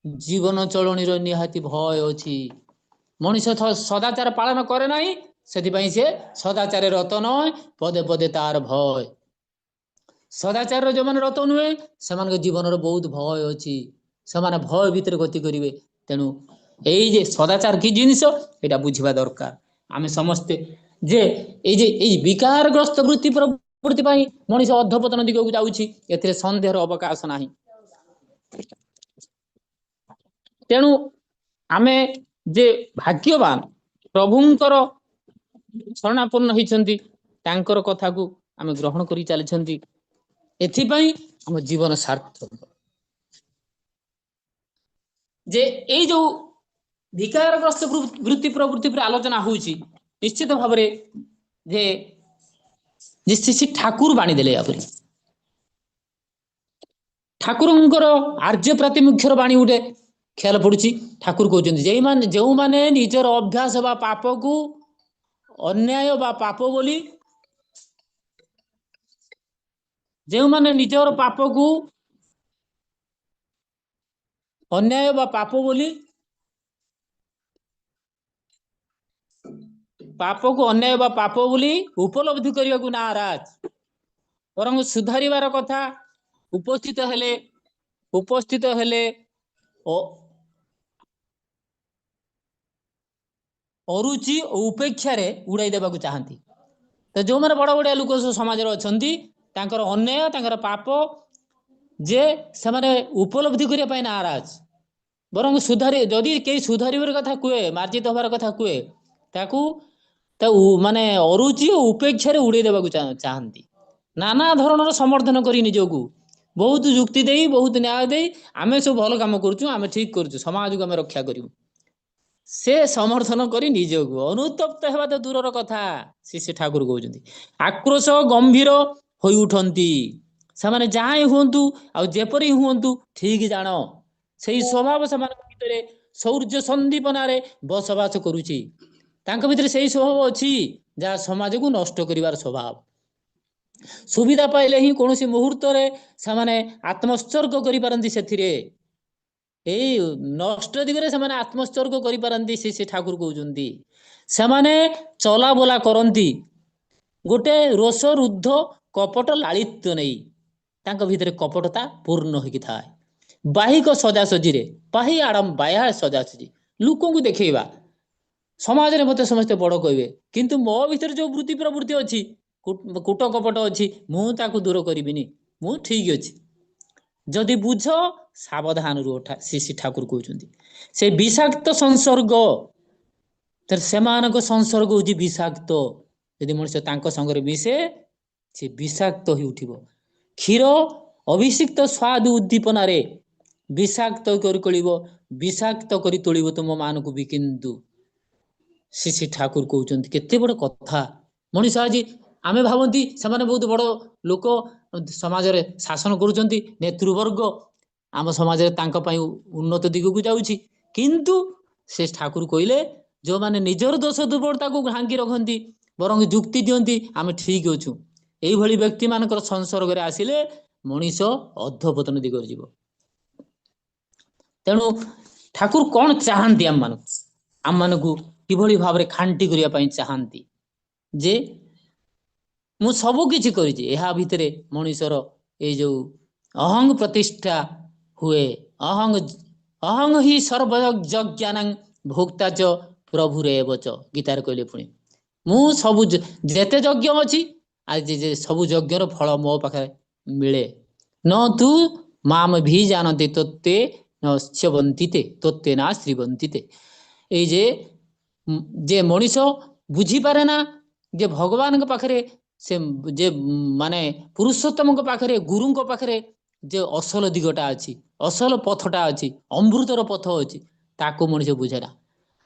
जीवन चलणीर निहाती भय अच्छी मनुष्य सदाचार पालन करे ना से सदाचार रत नय पदे पदे तार भय सदाचार जो मैंने रत नुहे से जीवन बहुत भय अच्छी से भय भितर गति करेंगे तेणु ये सदाचार की जिनिस ये बुझा दरकार आम समस्ते जे विकारग्रस्त वृत्ति प्रवृत्ति मनुष्य अधपतन दिग को जाऊँगी सन्देहर अवकाश ना तेणु आमे जे भाग्यवान प्रभुंकर शरणापन्न होती कथा को आम ग्रहण कर चली आम जीवन सार्थक जे ये जो विकारग्रस्त वृत्ति प्रवृत्ति पर आलोचना होची निश्चित भाव जे श्री ठाकुर बाणी देले यापरी ठाकुरंकर आर्य प्रातिमुख्यर बाणी उठे ख्याल पड़ुची ठाकुर कहते जो माने निजर अभ्यास बा पाप को अन्याय बा पाप बोली जो माने निजर पाप को अन्याय बा पाप बोली पाप को अन्याय बा पाप बोली उपलब्धि करने को नाराज बरं सुधारिबार कथा उपस्थित हेले अरुचि और उपेक्षा रे उड़ाई देबा को चाहती तो जो माने बड़ बड़िया लोक समाज तांकर अन्याय तांकर पाप जे से माने उपलब्धि करने पाई नाराज बरं सुधारी जदि कई सुधारिबार कथा कहे मार्जित होबार कथा कहे ताकू माने अरुचि और उपेक्षा रे उड़ाई देबा को चाहती नाना धरणर समर्थन करी निजको बहुत जुक्ति दे बहुत न्याय दे आमे सब भल काम करूँ आमे ठीक करूँ समाज को आमे रक्षा करूँ से समर्थन करी निजको अनुतप्त हेबा तो दूरर कथा श्री ठाकुर कहते आक्रोश गंभीर हो उठती से जहाँ हुंतु आ जेपरी हुंतु ठीक जान से स्वभाव से भीतर शौर्य संदीपनारे बसवास करुची भीतर से स्वभाव अच्छी जहाँ समाज को नष्ट करिवार स्वभाव सुविधा पाइले ही कौन मुहूर्त से आत्मोत्सर्ग करि नष्ट दिगरे से आत्मोत्सर्ग करि से ठाकुर कहते से चला बोला करती गोटे रोष रुद्ध कपट लालित्य नहीं भीतर कपटता पूर्ण होकी थाए बाहिक सजासजी बाही आडम बाह्य सजासजी लोक को देखा समाज में मत समस्ते बड़ कहे किंतु मो भीतर जो वृत्ति प्रवृत्ति अच्छी कूट कपट अच्छी मुझे दूर करी मु ठीक अच्छी जदि बुझ सावधान श्री ठाकुर कहते से विषाक्त संसर्ग ସେମାନଙ୍କ ସଂସର୍ଗ ହଉଛି ବିଷାକ୍ତ। ଯଦି ମଣିଷ ତାଙ୍କ ସାଙ୍ଗରେ ମିଶେ ସେ ବିଷାକ୍ତ ହୋଇ ଉଠିବ। କ୍ଷୀର ଅଭିଷିକ୍ତ ସ୍ୱାଦ ଉଦ୍ଦୀପନାରେ ବିଷାକ୍ତ କରି ତୋଳିବ, ବିଷାକ୍ତ କରି ତୋଳିବ ତୁମ ମାନଙ୍କୁ ବି। କିନ୍ତୁ ଶ୍ରୀ ଠାକୁର କହୁଛନ୍ତି କେତେ ବଡ କଥା। ମଣିଷ ଆଜି ଆମେ ଭାବନ୍ତି ସେମାନେ ବହୁତ ବଡ ଲୋକ, ସମାଜରେ ଶାସନ କରୁଛନ୍ତି, ନେତୃବର୍ଗ, ଆମ ସମାଜରେ ତାଙ୍କ ପାଇଁ ଉନ୍ନତ ଦିଗକୁ ଯାଉଛି। କିନ୍ତୁ ସେ ଠାକୁର କହିଲେ ଯୋଉମାନେ ନିଜର ଦୋଷ ଦୁର୍ବଳତାକୁ ଢାଙ୍କି ରଖନ୍ତି, ବରଂ ଯୁକ୍ତି ଦିଅନ୍ତି ଆମେ ଠିକ ଅଛୁ, ଏଇଭଳି ବ୍ୟକ୍ତି ମାନଙ୍କର ସଂସର୍ଗରେ ଆସିଲେ ମଣିଷ ଅଧପତନ ଦିଗରେ ଯିବ। ତେଣୁ ଠାକୁର କଣ ଚାହାନ୍ତି ଆମମାନଙ୍କୁ କିଭଳି ଭାବରେ ଖାଣ୍ଟି କରିବା ପାଇଁ ଚାହାନ୍ତି ଯେ ମୁଁ ସବୁ କିଛି କରିଛି, ଏହା ଭିତରେ ମଣିଷର ଏଇ ଯୋଉ ଅହଂ ପ୍ରତିଷ୍ଠା ହୁଏ। ଅହଂ ହି ସର୍ବଯଜ୍ଞାନାଂ ଭୋକ୍ତା ଚ ପ୍ରଭୁରେବ ଚ, ଗୀତାରେ କହିଲେ। ପୁଣି ମୁଁ ସବୁ ଯେତେ ଯଜ୍ଞ ଅଛି ଆଜି ଯେ ସବୁ ଯଜ୍ଞର ଫଳ ମୋ ପାଖରେ ମିଳେ। ନ ତୁ ମାମ ଭି ଜାନନ୍ତି ତୋତେ ନଶ୍ୟବନ୍ତିତେ ତୋତେ ନା ଶ୍ରୀବନ୍ତିତେ। ଏଇ ଯେ ମଣିଷ ବୁଝିପାରେ ନା ଯେ ଭଗବାନଙ୍କ ପାଖରେ ସେ ଯେ ମାନେ ପୁରୁଷୋତ୍ତମଙ୍କ ପାଖରେ, ଗୁରୁଙ୍କ ପାଖରେ ଯେ ଅସଲ ଦିଗଟା ଅଛି, ଅସଲ ପଥଟା ଅଛି, ଅମୃତର ପଥ ଅଛି, ତାକୁ ମଣିଷ ବୁଝେ ନା।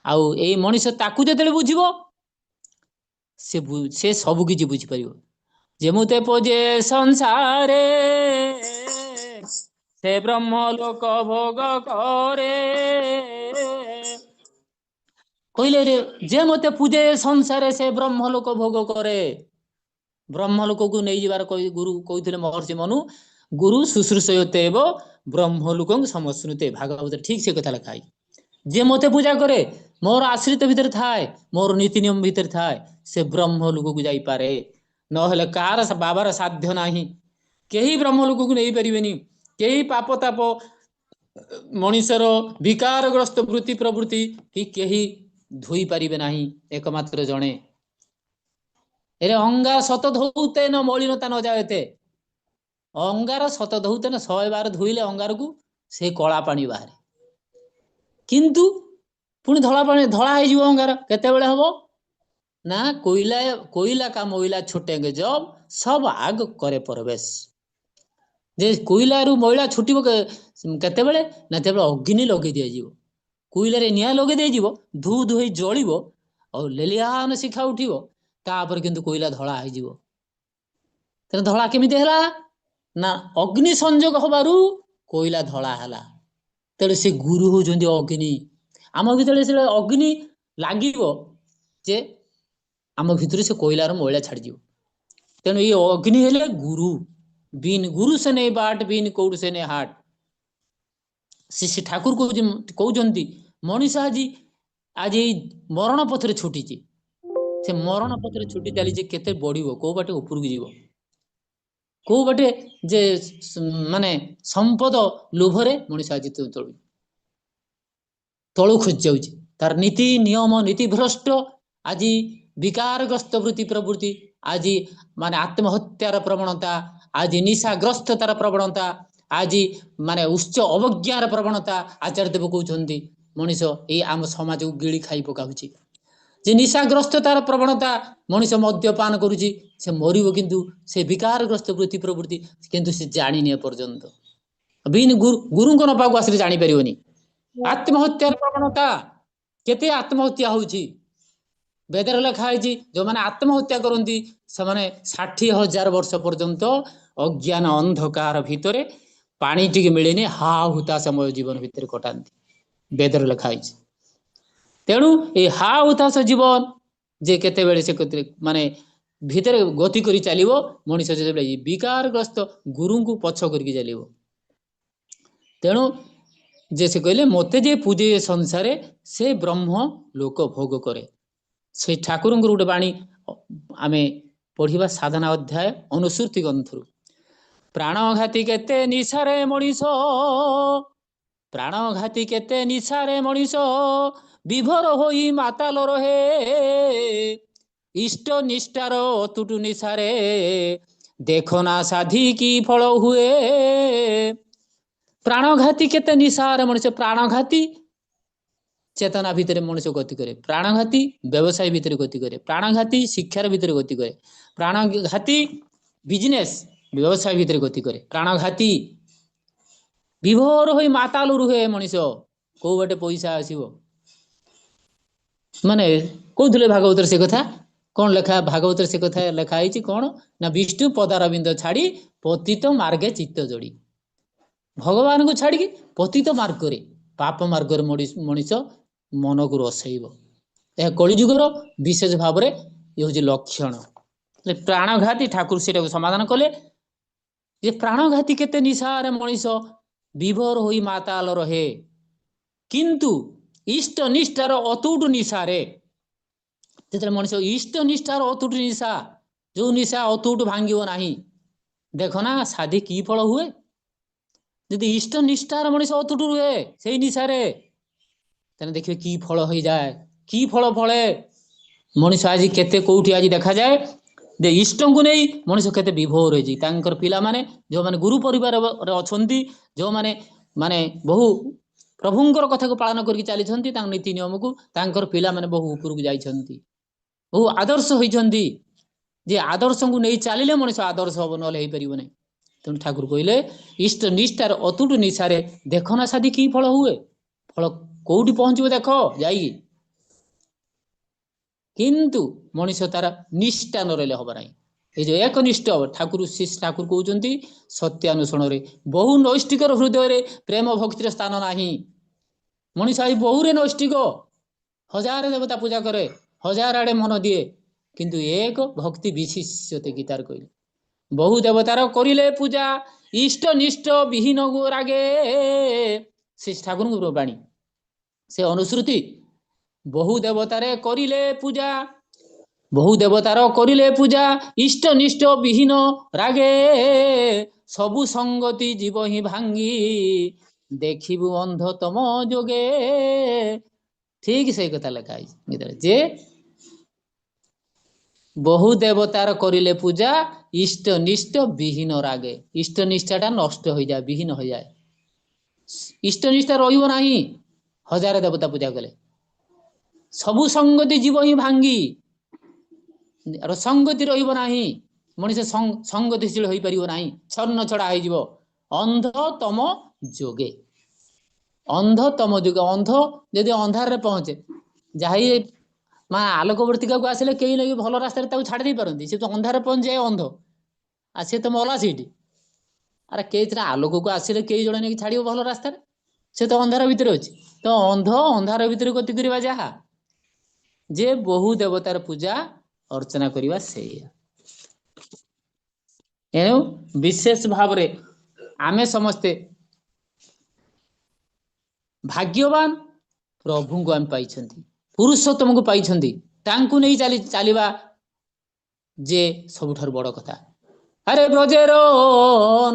ଆଉ ଏଇ ମଣିଷ ତାକୁ ଯେତେବେଳେ ବୁଝିବ ସେ ସବୁ କିଛି ବୁଝିପାରିବ। ଯେମୁତେ ପୋଜେ ସଂସାରେ ସେ ବ୍ରହ୍ମ ଲୋକ ଭୋଗ କରେ। କହିଲେ ରେ ଯେ ମତେ ପୂଜେ ସଂସାରେ ସେ ବ୍ରହ୍ମ ଲୋକ ଭୋଗ କରେ। ବ୍ରହ୍ମ ଲୋକକୁ ନେଇଯିବାର ଗୁରୁ କହୁଥିଲେ ମହର୍ଷି ମନୁ, ଗୁରୁ ଶୁଶ୍ରୂଷୟତେବ ବ୍ରହ୍ମ ଲୋକଙ୍କ ସମସ୍ତେ। ଭାଗବତରେ ଠିକ ସେ କଥା ଲେଖା ହେଇଛି। ଯେ ମତେ ପୂଜା କରେ, ମୋର ଆଶ୍ରିତ ଭିତରେ ଥାଏ, ମୋର ନୀତି ନିୟମ ଭିତରେ ଥାଏ, ସେ ବ୍ରହ୍ମ ଲୋକକୁ ଯାଇପାରେ। ନହେଲେ କାହାର ବାବାର ସାଧ୍ୟ ନାହିଁ। କେହି ବ୍ରହ୍ମ ଲୋକକୁ ନେଇପାରିବେନି। କେହି ପାପ ତାପ ମଣିଷର ବିକାରଗ୍ରସ୍ତ ବୃତ୍ତି ପ୍ରବୃତ୍ତି କେହି ଧୋଇ ପାରିବେ ନାହିଁ, ଏକମାତ୍ର ଜଣେ। ଏରେ ଅଙ୍ଗାର ସତ ଧୌତେ ନ ମଳିନତା ନ ଯାଏତେ। ଅଙ୍ଗାର ସତ ଧୌତେ ନ 100 ବାର ଧୋଇଲେ ଅଙ୍ଗାରକୁ ସେ କଳା ପାଣି ବାହାରେ। କିନ୍ତୁ ପୁଣି ଧଳା ହେଇଯିବ ଅଙ୍ଗାର। କେତେବେଳେ ହବ ନା କୋଇଲା କା ମଇଲା ଛୁଟେଙ୍ଗେ ଜବ ସବ ଆଗ କରେ ପ୍ରବେଶ। ଯେ କୋଇଲାରୁ ମଇଳା ଛୁଟିବ କେତେବେଳେ ନା ଯେତେବେଳେ ଅଗ୍ନି ଲଗେଇ ଦିଆଯିବ। କୋଇଲାରେ ନିଆଁ ଲଗେଇ ଦିଆଯିବ, ଧୂ ଧୂ ହେଇ ଜଳିବ, ଆଉ ଲେଲିହାନ ଶିଖା ଉଠିବ, ତାପରେ କିନ୍ତୁ କୋଇଲା ଧଳା ହେଇଯିବ। ତେଣୁ ଧଳା କେମିତି ହେଲା ନା ଅଗ୍ନି ସଂଯୋଗ ହବାରୁ କୋଇଲା ଧଳା ହେଲା। ତେଣୁ ସେ ଗୁରୁ ହଉଛନ୍ତି ଅଗ୍ନି। ଆମ ଭିତରେ ଯେତେବେଳେ ଅଗ୍ନି ଲାଗିବ ଯେ ଆମ ଭିତରେ ସେ କୋଇଲାର ମଇଳା ଛାଡିଯିବ। ତେଣୁ ଏଇ ଅଗ୍ନି ହେଲେ ଗୁରୁ। ବିନ୍ ଗୁରୁ ସେ ନେଇ ବାଟ, ବିନ୍ କଉଡୁ ସେ ନେଇ ହାଟ। ଶ୍ରୀ ଠାକୁର କହୁଛନ୍ତି ମଣିଷ ଆଜି ମରଣ ପଥରେ ଛୁଟିଛି। ସେ ମରଣ ପଥରେ ଛୁଟି ଚାଲିଛି, କେତେ ବଢିବ, କୋଉ ବାଟେ ଉପରକୁ ଯିବ, କୋଉ ବାଟେ ଯେ ମାନେ ସମ୍ପଦ ଲୋଭରେ ମଣିଷ ଆଜି ତଳୁ ଖୋଜି ଯାଉଛି। ତାର ନୀତି ନିୟମ ନୀତି ଭ୍ରଷ୍ଟ, ଆଜି ବିକାରଗ୍ରସ୍ତ ବୃତ୍ତି ପ୍ରବୃତ୍ତି, ଆଜି ମାନେ ଆତ୍ମହତ୍ୟାର ପ୍ରବଣତା, ଆଜି ନିଶାଗ୍ରସ୍ତତାର ପ୍ରବଣତା, ଆଜି ମାନେ ଉଚ୍ଚ ଅବଜ୍ଞାର ପ୍ରବଣତା। ଆଚାର୍ଯ୍ୟ ଦେବ କହୁଛନ୍ତି ମଣିଷ ଏଇ ଆମ ସମାଜକୁ ଗିଳି ଖାଇ ପକାଉଛି। ଯେ ନିଶାଗ୍ରସ୍ତତାର ପ୍ରବଣତା, ମଣିଷ ମଦ୍ୟପାନ କରୁଛି, ସେ ମରିବ, କିନ୍ତୁ ସେ ବିକାରଗ୍ରସ୍ତ ବୃତ୍ତି ପ୍ରବୃତ୍ତି କିନ୍ତୁ ସେ ଜାଣିନି ଏପର୍ଯ୍ୟନ୍ତ। ଗୁରୁଙ୍କ ନପାକୁ ଆସିଲେ ଜାଣିପାରିବନି। ଆତ୍ମହତ୍ୟାର ପ୍ରବଣତା, କେତେ ଆତ୍ମହତ୍ୟା ହଉଛି। ବେଦରେ ଲେଖା ହେଇଛି ଯୋଉମାନେ ଆତ୍ମହତ୍ୟା କରନ୍ତି ସେମାନେ 60,000 ବର୍ଷ ପର୍ଯ୍ୟନ୍ତ ଅଜ୍ଞାନ ଅନ୍ଧକାର ଭିତରେ, ପାଣି ଟିକେ ମିଳେନି, ହା ହୁତାଶମୟ ଜୀବନ ଭିତରେ କଟାନ୍ତି। ବେଦରେ ଲେଖା ହେଇଛି। ତେଣୁ ଏଇ ହା ହୁତାଶ ଜୀବନ ଯେ କେତେବେଳେ ସେ ମାନେ ଭିତରେ ଗତି କରି ଚାଲିବ, ମଣିଷ ଯେତେବେଳେ ବିକାରଗ୍ରସ୍ତ ଗୁରୁଙ୍କୁ ପଛ କରିକି ଚାଲିବ। ତେଣୁ ଯେ ସେ କହିଲେ ମତେ ଯେ ପୂଜେ ସଂସାରେ ସେ ବ୍ରହ୍ମ ଲୋକ ଭୋଗ କରେ। ସେଇ ଠାକୁରଙ୍କର ଗୋଟେ ବାଣୀ ଆମେ ପଢିବା, ସାଧନା ଅଧ୍ୟାୟ ଅନୁସୂତି ଗ୍ରନ୍ଥରୁ। ପ୍ରାଣଘାତୀ କେତେ ନିଶାରେ ମଣିଷ, ପ୍ରାଣଘାତୀ କେତେ ନିଶାରେ ମଣିଷ, ବିଭୋର ହୋଇ ମାତାଲ ରହେ, ଇଷ୍ଟ ନିଷ୍ଠାର ଅତୁଟୁ ନିଶାରେ, ଦେଖନା ସାଧି କି ଫଳ ହୁଏ। ପ୍ରାଣଘାତୀ କେତେ ନିଶାରେ ମଣିଷ, ପ୍ରାଣଘାତୀ चेतना भितर मनुष्य गति करे, प्राणघाती व्यवसाय भितर गति करे, प्राणघाती शिक्षार भितर गति करे, प्राणघाती बिजनेस व्यवसाय भितर गति करे, प्राणघाती विभोर होई माताल रुहे मनुष्य को बाटे पैसा आसीबो माने कौथले भागवतर से कथा कौन लेखा भागवतर से कथा लेखा है कौन ना विष्णु पदारविंद छाड़ी पतित मार्गे चित्त जोड़ी भगवान को छाड़ी पतित मार्ग रे पाप मार्ग रे मनुष्य मन को रसैब यह कलिजुगर विशेष भाव में ये हूँ लक्षण प्राणघाती ठाकुर से समाधान कले ये प्राणघाती केते निशारे मनीष विभोर होई माताल रहे किंतु इष्ट निष्ठार अतुट निशारे जो मनीष इष्ट निष्ठार अतुट निशा जो निशा अतुट भांगिब नाही देख ना साधी की फल हुए यदि इष्ट निष्ठार मनीष अतुट रुहे से निशारे तेने देखिए की फल हो जाए की फल फले मनीष आज केते कोठी आज देखा जाए जे इष्ट को नहीं मनीष केते विभोर होई तांकर पिला माने जो माने गुरु परिवार रे अछंती जो माने माने बहु प्रभुंकर कथा को पालन करके चली छंती तांग नीति नियम को तांकर पिला माने बहु ऊपर को जाई छंती बहु आदर्श होई छंती जे आदर्श को नहीं चलिले मनीष आदर्श हो न ले परिबो नै तेणु ठाकुर कहले इष्ट निष्ठार अतुट निशारे देखो ना सादी की फल हुए फल कोठी पहुंचबो देखो जाई किंतु मनीष तार निष्ठा न रहिले हबो नै ए जो एकनिष्ठ ठाकुर शिष्य ठाकुर कहउचंती सत्यानुसरण रे बहु नैष्टिकर हृदय रे प्रेम भक्तिर स्थान नाही मनीष आई बहु रे नैष्टिक हजार देवता पूजा करे हजार आड़े मन दिए किंतु एक भक्ति विशिष्यते गीतार कहले बहु देवतार करिले पूजा इष्ट निष्ठ विहीन रागे श्री ठाकुर बाणी से अनुश्रुति बहु देवतारे करिले पूजा बहु देवतार करिले पूजा इष्ट निष्ठ विहीन रागे सबु संगति जीव ही भांगी देखिबु अंध तम जोगे ठीक से कथा लिखा है जे बहु देवतार करिले पूजा इष्ट निष्ठ विहीन रागे इष्ट निष्ठाटा नष्ट हो जाए विहीन हो जाए इष्ट निष्ठा रहिबो नाही हजार देवता पूजा कले सबु संगति जीव ही भांगी संगति रहिबो नाही मनीष संगतिशील होई परिबो नाही छन्न छड़ा होई जीवो अंध तम जोगे अंध तम जोगे अंध यदि अंधार रे पहुंचे जाही मां आलोकवर्तिका को आसिले केही नहीं भल रास्ता ताको छाड़ दे परंती से तो अंधार पहुंच जाए अंध आ से तो मला सीटी अरे केही आलोक को आसिले केही जणे नहीं छाड़ियो भल रास्ता से तो अंधार भीतर अछि तो अंध अंधार भीतर गति करबा जहा जे बहु देवतार पूजा अर्चना करवा से एणु विशेष भाव रे आमे समस्ते भाग्यवान प्रभु को आम पाई पुरुषोत्तम को पाई तांकु नहीं चली चलिबा जे सबुठार बड़ कथा अरे ब्रजेर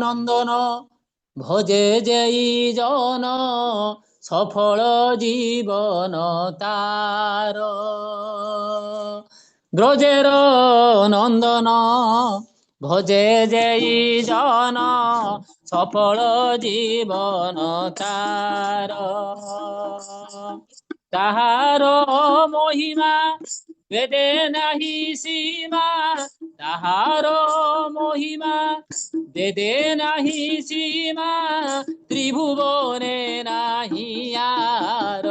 नंदन भजे जेई जन सफल जीवन तार ब्रजेर नंदन भजे जेई जन सफल जीवन तार ताहार महिमा वेदे नाही सीमा ताहार महिमा वेदे नाही सीमा त्रिभुवने नाही यार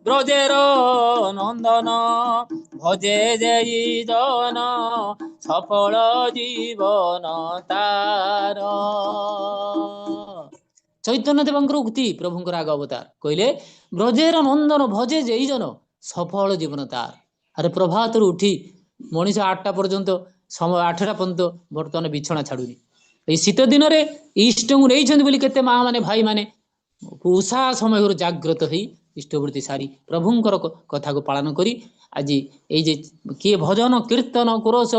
ब्रजेर नंदन भजे जेई जन सफल जीवन तार चैतन्य देवंकर उक्ति प्रभुंकर आग अवतार कहले ब्रजेर नंदन भजे जेई जन सफल जीवन तार अरे प्रभात उठी मनीष 8टा पर्यंत समय 8टा पर्यंत बर्तमान बिछना छाड़ुनी शीत दिन में इष्ट को नहीं केते माँ माने भाई माने उषा समय जाग्रत हो इष्टवृत्ति सारी प्रभुंकर कथा को पालन करी आज ये किए भजन कीर्तन कोरस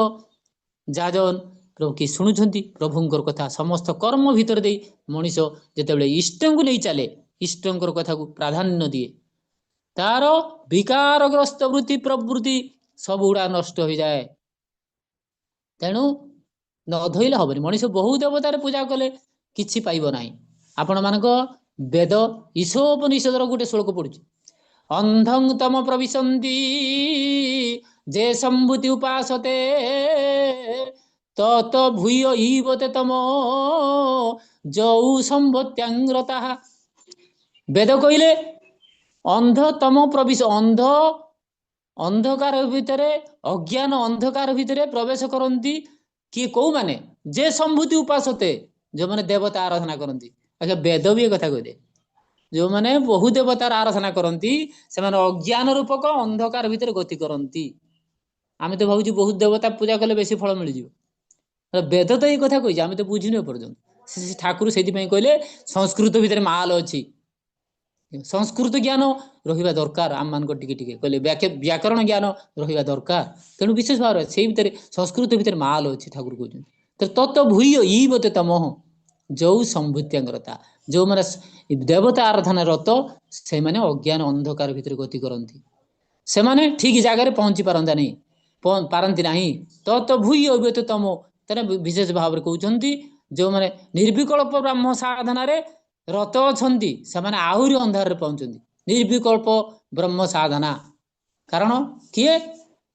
जाजन प्रभु कि शुणुंट प्रभुंकर कथा समस्त कर्म भितर दे मनीष जिते इष्ट को नहीं चले इष्टर कथा को प्राधान्य दिए तार विकारग्रस्त वृत्ति प्रवृत्ति सब गुड़ा नष्ट हो जाए तेणु न धोइले हम मनीष बहु देवतार पूजा कले किछि पाइब नाही आपण मानक ବେଦ ଈଶୋପନିଷଦର ଗୋଟେ ଶ୍ଲୋକ ପଡୁଛି, ଅନ୍ଧଂ ତମ ପ୍ରବିଶନ୍ତି ଯେ ସମ୍ଭୂତି ଉପାସତେ ତତ ଭୂୟ ଇବତେ ତମ ଯଉ ସମ୍ଭତ୍ୟାଙ୍ଗ୍ରତା। ବେଦ କହିଲେ ଅନ୍ଧ ତମ ପ୍ରବିଶ, ଅନ୍ଧକାର ଭିତରେ, ଅଜ୍ଞାନ ଅନ୍ଧକାର ଭିତରେ ପ୍ରବେଶ କରନ୍ତି କିଏ, କୋଉମାନେ? ଯେ ସମ୍ଭୂତି ଉପାସତେ, ଯୋଉମାନେ ଦେବତା ଆରାଧନା କରନ୍ତି। ଆଚ୍ଛା ବେଦ ବି ଏ କଥା କହିଲେ, ଯୋଉମାନେ ବହୁ ଦେବତାର ଆରାଧନା କରନ୍ତି ସେମାନେ ଅଜ୍ଞାନ ରୂପକ ଅନ୍ଧକାର ଭିତରେ ଗତି କରନ୍ତି। ଆମେ ତ ଭାବୁଛୁ ବହୁତ ଦେବତା ପୂଜା କଲେ ବେଶୀ ଫଳ ମିଳିଯିବ, ବେଦ ତ ଏଇ କଥା କହିଛି, ଆମେ ତ ବୁଝିନୁ ଏପର୍ଯ୍ୟନ୍ତ। ଠାକୁର ସେଇଥିପାଇଁ କହିଲେ ସଂସ୍କୃତ ଭିତରେ ମାଲ ଅଛି, ସଂସ୍କୃତ ଜ୍ଞାନ ରହିବା ଦରକାର ଆମମାନଙ୍କ ଟିକେ ଟିକେ, କହିଲେ ବ୍ୟାକରଣ ଜ୍ଞାନ ରହିବା ଦରକାର। ତେଣୁ ବିଶେଷ ଭାବରେ ସେଇ ଭିତରେ ସଂସ୍କୃତ ଭିତରେ ମାଲ ଅଛି, ଠାକୁର କହୁଛନ୍ତି। ତତ ଭୂୟ ଇବତେ ତମଃ ଯଉ ସମ୍ଭୂତ୍ୟାଙ୍ଗ୍ରତା, ଯୋଉମାନେ ଦେବତା ଆରାଧନା ରତ ସେମାନେ ଅଜ୍ଞାନ ଅନ୍ଧକାର ଭିତରେ ଗତି କରନ୍ତି, ସେମାନେ ଠିକ ଜାଗାରେ ପହଞ୍ଚି ପାରନ୍ତି ନାହିଁ। ତତ ଭୂୟ ଇବତେ ତମ, ତେଣୁ ବିଶେଷ ଭାବରେ କହୁଛନ୍ତି ଯୋଉମାନେ ନିର୍ବିକଳ୍ପ ବ୍ରହ୍ମ ସାଧନାରେ ରତ ଅଛନ୍ତି ସେମାନେ ଆହୁରି ଅନ୍ଧାରରେ ପହଞ୍ଚନ୍ତି। ନିର୍ବିକଳ୍ପ ବ୍ରହ୍ମ ସାଧନା, କାରଣ କିଏ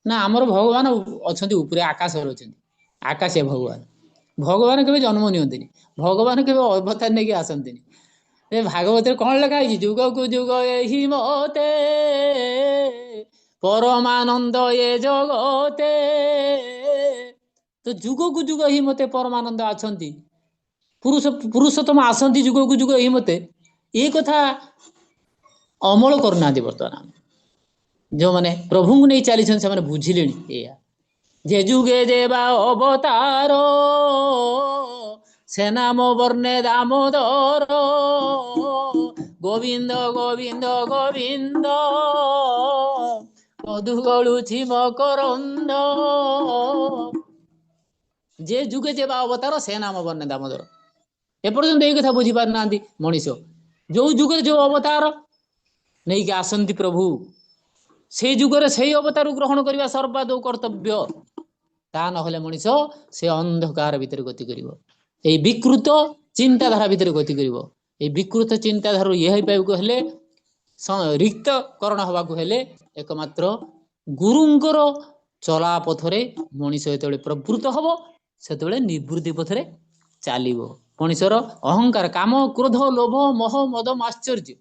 ନା ଆମର ଭଗବାନ ଅଛନ୍ତି ଉପରେ, ଆକାଶରେ ଅଛନ୍ତି, ଆକାଶୀୟ ଭଗବାନ। ଭଗବାନ କେବେ ଜନ୍ମ ନିଅନ୍ତିନି, ଭଗବାନ କେବେ ଅବତାର ନେଇକି ଆସନ୍ତିନି। ଏ ଭାଗବତରେ କଣ ଲେଖା ହେଇଛି? ଯୁଗକୁ ଯୁଗ ଏହି ମତେ ପରମାନନ୍ଦ ଏ ଜଗତେ, ତ ଯୁଗକୁ ଯୁଗ ହିଁ ମତେ ପରମାନନ୍ଦ ଅଛନ୍ତି, ପୁରୁଷୋତ୍ତମ ଆସନ୍ତି ଯୁଗକୁ ଯୁଗ ଏହି ମତେ। ଏଇ କଥା ଅମଳ କରୁନାହାନ୍ତି ବର୍ତ୍ତମାନ। ଯୋଉମାନେ ପ୍ରଭୁଙ୍କୁ ନେଇ ଚାଲିଛନ୍ତି ସେମାନେ ବୁଝିଲେଣି ଏଇଆ, ଯେ ଯୁଗେ ଦେବା ଅବତାର ସେ ନାମ ବର୍ଣ୍ଣେ ଦାମୋଦର, ଗୋବିନ୍ଦ ଗୋବିନ୍ଦ ଗୋବିନ୍ଦ ମଧୁ ଗଳୁଛି ମକରନ୍ଦ। ଯେ ଯୁଗେ ଯେବା ଅବତାର ସେ ନାମ ବର୍ଣ୍ଣେ ଦାମୋଦର, ଏପର୍ଯ୍ୟନ୍ତ ଏଇ କଥା ବୁଝି ପାରୁନାହାନ୍ତି ମଣିଷ। ଯୋଉ ଯୁଗରେ ଯୋଉ ଅବତାର ନେଇକି ଆସନ୍ତି ପ୍ରଭୁ, ସେଇ ଯୁଗରେ ସେଇ ଅବତାର ଗ୍ରହଣ କରିବା ସର୍ବାଦୌ କର୍ତ୍ତବ୍ୟ। ତା ନହେଲେ ମଣିଷ ସେ ଅନ୍ଧକାର ଭିତରେ ଗତି କରିବ, ଏଇ ବିକୃତ ଚିନ୍ତାଧାରା ଭିତରେ ଗତି କରିବ। ଏଇ ବିକୃତ ଚିନ୍ତାଧାରା ଇଏ ହେଇପାରିବାକୁ ହେଲେ, ରିକ୍ତକରଣ ହବାକୁ ହେଲେ ଏକମାତ୍ର ଗୁରୁଙ୍କର ଚଲା ପଥରେ ମଣିଷ ଯେତେବେଳେ ପ୍ରବୃତ୍ତ ହବ ସେତେବେଳେ ନିବୃତ୍ତି ପଥରେ ଚାଲିବ। ମଣିଷର ଅହଙ୍କାର, କାମ, କ୍ରୋଧ, ଲୋଭ, ମୋହ, ମଦ, ମାଶ୍ଚର୍ଯ୍ୟ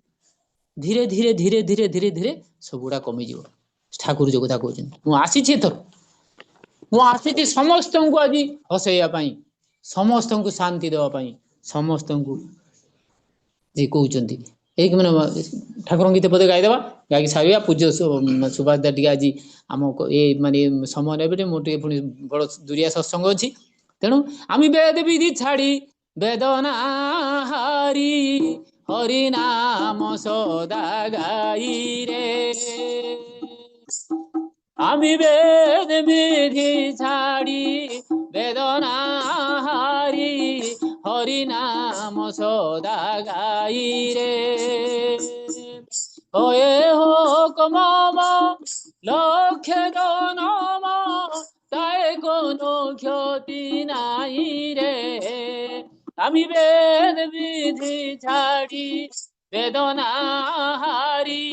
ଧୀରେ ଧୀରେ ଧୀରେ ଧୀରେ ଧୀରେ ଧୀରେ ସବୁଗୁଡା କମିଯିବ। ଠାକୁର ଯୋଉ କଥା କହୁଛନ୍ତି, ମୁଁ ଆସିଛି ଏଥର, ମୁଁ ଆସିଛି ସମସ୍ତଙ୍କୁ ଆଜି ହସେଇବା ପାଇଁ, ସମସ୍ତଙ୍କୁ ଶାନ୍ତି ଦେବା ପାଇଁ, ସମସ୍ତଙ୍କୁ ଯିଏ କହୁଛନ୍ତି। ଏଇ ମାନେ ଠାକୁରଙ୍କ ଗୀତ ପଦେ ଗାଇଦେବା, ଗାଇକି ସାରିବା। ପୂଜ୍ୟ ସୁଭାଷ ଟିକେ ଆଜି ଆମ ଏଇ ମାନେ ସମୟ ନେବେ, ମୁଁ ଟିକେ ପୁଣି ବଡ ଦୁରିଆ ସତ୍ସଙ୍ଗ ଅଛି। ତେଣୁ আমি বেদ বিধি ছাড়ি বেদনা হারি হরি নাম সদা গাই রে, আমি বেদ বিধি ছাড়ি বেদনা হারি হরি নাম সদা গাই রে, হয়ে হোক মম লক্ষ্য জনম তাই কোনো ক্ষতি নাই রে, আমি বেদ বিধি ছাড়ি বেদনা হারি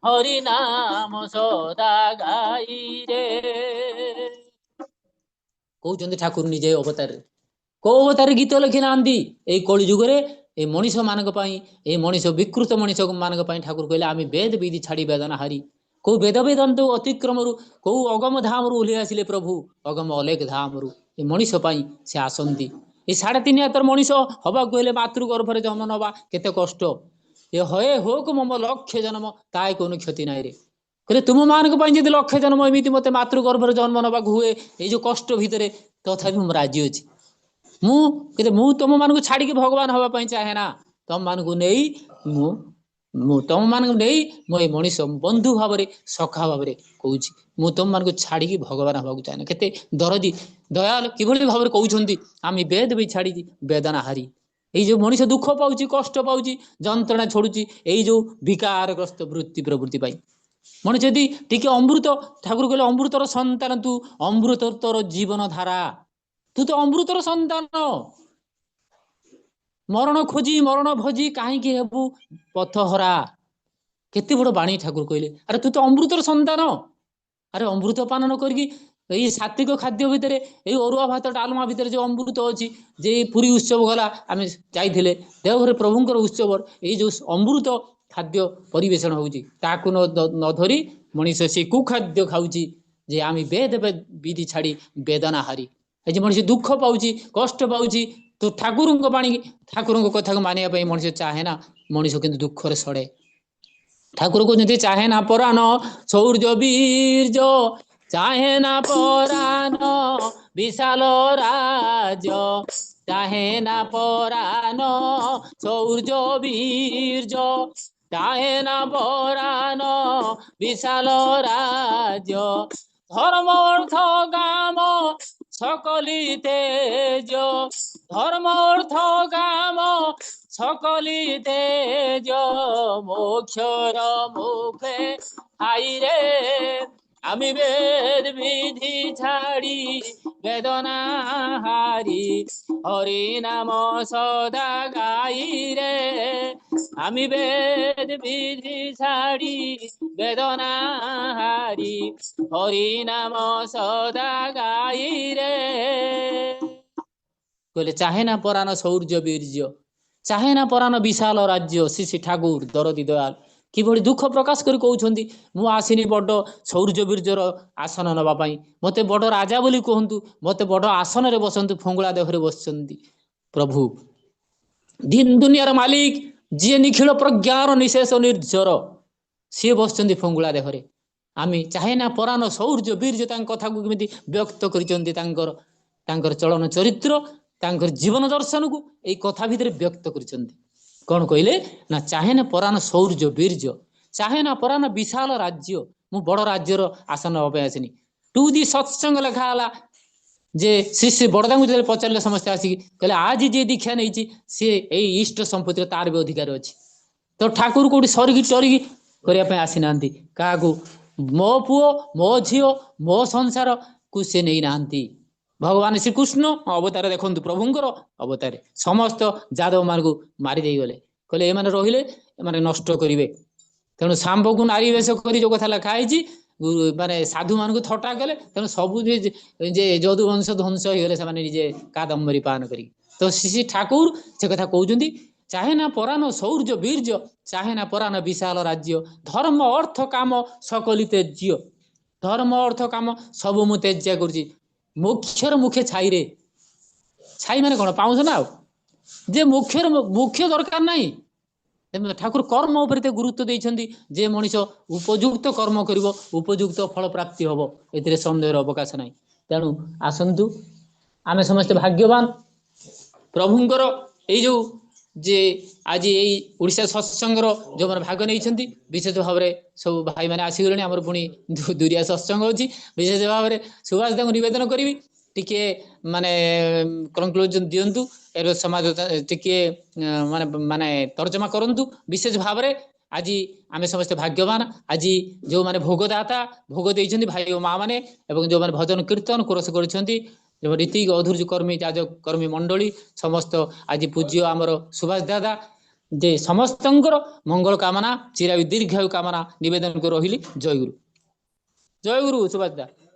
হরি নাম সদা গাই রে। କହୁଛନ୍ତି ଠାକୁର ନିଜେ ଅବତାରରେ, କୋଉ ଅବତାରରେ ଗୀତ ଲେଖି ନାହାନ୍ତି? ଏଇ କଳି ଯୁଗରେ ଏଇ ମଣିଷ ମାନଙ୍କ ପାଇଁ, ଏଇ ମଣିଷ ବିକୃତ ମଣିଷ ମାନଙ୍କ ପାଇଁ ଠାକୁର କହିଲେ ଆମେ ବେଦ ବିଧି ଛାଡି ବେଦନା ହାରି। କୋଉ ବେଦ ବେଦାନ୍ତ ଅତିକ୍ରମରୁ, କୋଉ ଅଗମ ଧାମରୁ ଓହ୍ଲେଇ ଆସିଲେ ପ୍ରଭୁ, ଅଗମ ଅଲେଖ ଧାମରୁ ଏ ମଣିଷ ପାଇଁ ସେ ଆସନ୍ତି। ଏ 3.5 ହାତର ମଣିଷ ହବାକୁ ହେଲେ ମାତୃ ଗର୍ଭରେ ଜନ୍ମ ନବା କେତେ କଷ୍ଟ। ଏ ହଏ ହୋକ ମମ ଲକ୍ଷ୍ୟ ଜନ୍ମ ତାଏ কোনো କ୍ଷତି ନାହିଁ ରେ, କହିଲେ ତୁମ ମାନଙ୍କ ପାଇଁ ଯଦି ଲକ୍ଷ୍ୟ ଜନ୍ମ ଏମିତି ମତେ ମାତୃ ଗର୍ଭରେ ଜନ୍ମ ନବାକୁ ହୁଏ ଏଇ ଯୋଉ କଷ୍ଟ ଭିତରେ, ତଥାପି ମୁଁ ରାଜି ଅଛି। ମୁଁ ତମ ମାନଙ୍କୁ ଛାଡିକି ଭଗବାନ ହବା ପାଇଁ ଚାହେଁ ନା, ତମ ମାନଙ୍କୁ ନେଇ ମୁଁ ତମ ମାନଙ୍କୁ ନେଇ ମୁଁ ଏଇ ମଣିଷ ବନ୍ଧୁ ଭାବରେ ସଖା ଭାବରେ କହୁଛି, ମୁଁ ତମ ମାନଙ୍କୁ ଛାଡିକି ଭଗବାନ ହବାକୁ ଚାହେଁ ନା। କେତେ ଦରଦି ଦୟାଳ କିଭଳି ଭାବରେ କହୁଛନ୍ତି, ଆମେ ବେଦ ବି ଛାଡିକି ବେଦନା ହାରି। ଏଇ ଯୋଉ ମଣିଷ ଦୁଃଖ ପାଉଛି, କଷ୍ଟ ପାଉଛି, ଯନ୍ତ୍ରଣା ଛଡୁଛି ଏଇ ଯୋଉ ବିକାରଗ୍ରସ୍ତ ବୃତ୍ତି ପ୍ରବୃତ୍ତି ପାଇଁ। ମଣିଷ ଯଦି ଟିକେ ଅମୃତ, ଠାକୁର କହିଲେ ଅମୃତର ସନ୍ତାନ ତୁ, ଅମୃତ ତୋର ଜୀବନ ଧାରା, ତୁ ତ ଅମୃତର ସନ୍ତାନ। मरण खोजी मरण भोजी कहीं हेबू पथहरा केते बड़ बाणी ठाकुर कहले अरे तू तो अमृतर संतान अरे अमृत पान न करके ये सात्विक खाद्य भितर ये अरुआ भात डालमा भितर जो अमृत अच्छी जे पुरी उत्सव गला आम जाइए देवघर प्रभुंर उत्सव ये जो अमृत खाद्य परिवेषण होउची ताकू न धरी मनीष से कुखाद्य खाऊची जे आम वेद विधि छाड़ी वेदना हारी ये मनीष दुख पाऊची कष्ट पाऊची तो ठाकुर बाणी ठाकुर कथा को मानिया मनीष चाहे ना मनीष किंतु दुखरे सड़े ठाकुर कहते चाहे ना परान शौर्य वीर्य चाहे ना परान विशाल राज्य चाहे ना परान शौर्य वीर्य चाहे ना परान विशाल राज्य धर्म अर्थ काम सकली तेज धर्म अर्थ काम सकली तेज मोक्षर मुखे आई रे आमी वेद विधि छाड़ी वेदना हारी हरि नाम सदा गाई रे आमी वेद विधि छाड़ी वेदना हारी हरि नाम सदा गाई रे कहले चाहे ना परान शौर्य वीर्य चाहे ना परान विशाल राज्य श्री ठाकुर दरदी दयाल किभली दुख प्रकाश कर कहउछंती मु आसिनी बड़ शौर्य वीर्यर आसन नबा पई मते बड़ राजा बोली कहंतु मते बड़ आसन रे बसंतु फंगुला देहरे बसचंती प्रभु दिन दुनियार मालिक जी निखिल प्रज्ञार निशेष निर्जर सी बसचंती फंगुला देहरे आमी चाहे ना परान शौर्य वीर्य तांक कथा को केमिति व्यक्त करिचंती तांकर चलन चरित्र तांकर जीवन दर्शन को यही कथा भितर व्यक्त करिचंती कौन कहले ना चाहे ना परान शौर्य वीर्य चाहे ना परान विशाल राज्य मु बड़ राज्यर आसन नबा आसिनी टू दी सत्संग लिखाला जे श्री श्री बड़दा को पचारे समस्ते आसिक कहले आज जी दीक्षा नहीं सी इष्ट संपत्ति तार भी अधिकार अच्छी तो ठाकुर कौटी सरिकी टरिकी करने आसी ना क्या मो पुओ मो झीओ मो संसार को सी नहीं ना भगवान श्रीकृष्ण अवतार देखु प्रभुंर अवतार समस्त जादव मान को मारिदे गले कहले एमाने रहिले एमाने नष्ट करेंगे तेणु सांब को नारी वेश कर जो कथा लिखाई माने साधु मान को थटा कले तेणु सबू जे जदुवंश ध्वंस हो गले निजे कादम्बरी पान करी तो श्री ठाकुर से कथा कहते चाहे ना परान शौर्य वीर्य चाहे ना परान विशाल राज्य धर्म अर्थ काम सकली तेज्य धर्म अर्थ काम सब मु तेज्या कर मुख्यर मुखे छाई रे छाई माने कौन पाऊस ना जे मुख्यर मुख्य दरकार नहीं ठाकुर कर्म उपर गुरुत्व देइछंती जे मनीष उपयुक्त कर्म करिवो उपयुक्त फल प्राप्ति हबो एथिरे संदेहर अवकाश नहीं तेणु आसंतु आमे समस्त भाग्यवान प्रभुंकर एई जो जे आज यही ओडिशा सत्संग जो मैंने भाग नहीं विशेष भाव में सब भाई मैंने आसीगले आमर पुणी दूरिया सत्संग होची विशेष भाव में सुभाष दास निवेदन करी टिके माने कंक्लूजन दिंतु एर समाज टिके माने माने तर्जमा करंतु विशेष भाव में आज आम समस्त भाग्यवान आज जो माने भोगदाता भोग देइछंती भाई और माँ मैंने जो माने भजन कीर्तन कोरस करछंती रीतिक अधूर्य कर्मी आज कर्मी मंडली समस्त आज पूज्य आमर सुभाष दादा जे समस्त मंगल कामना चिरायु दीर्घायु कामना निवेदन को रही जय गुरु सुभाष दादा।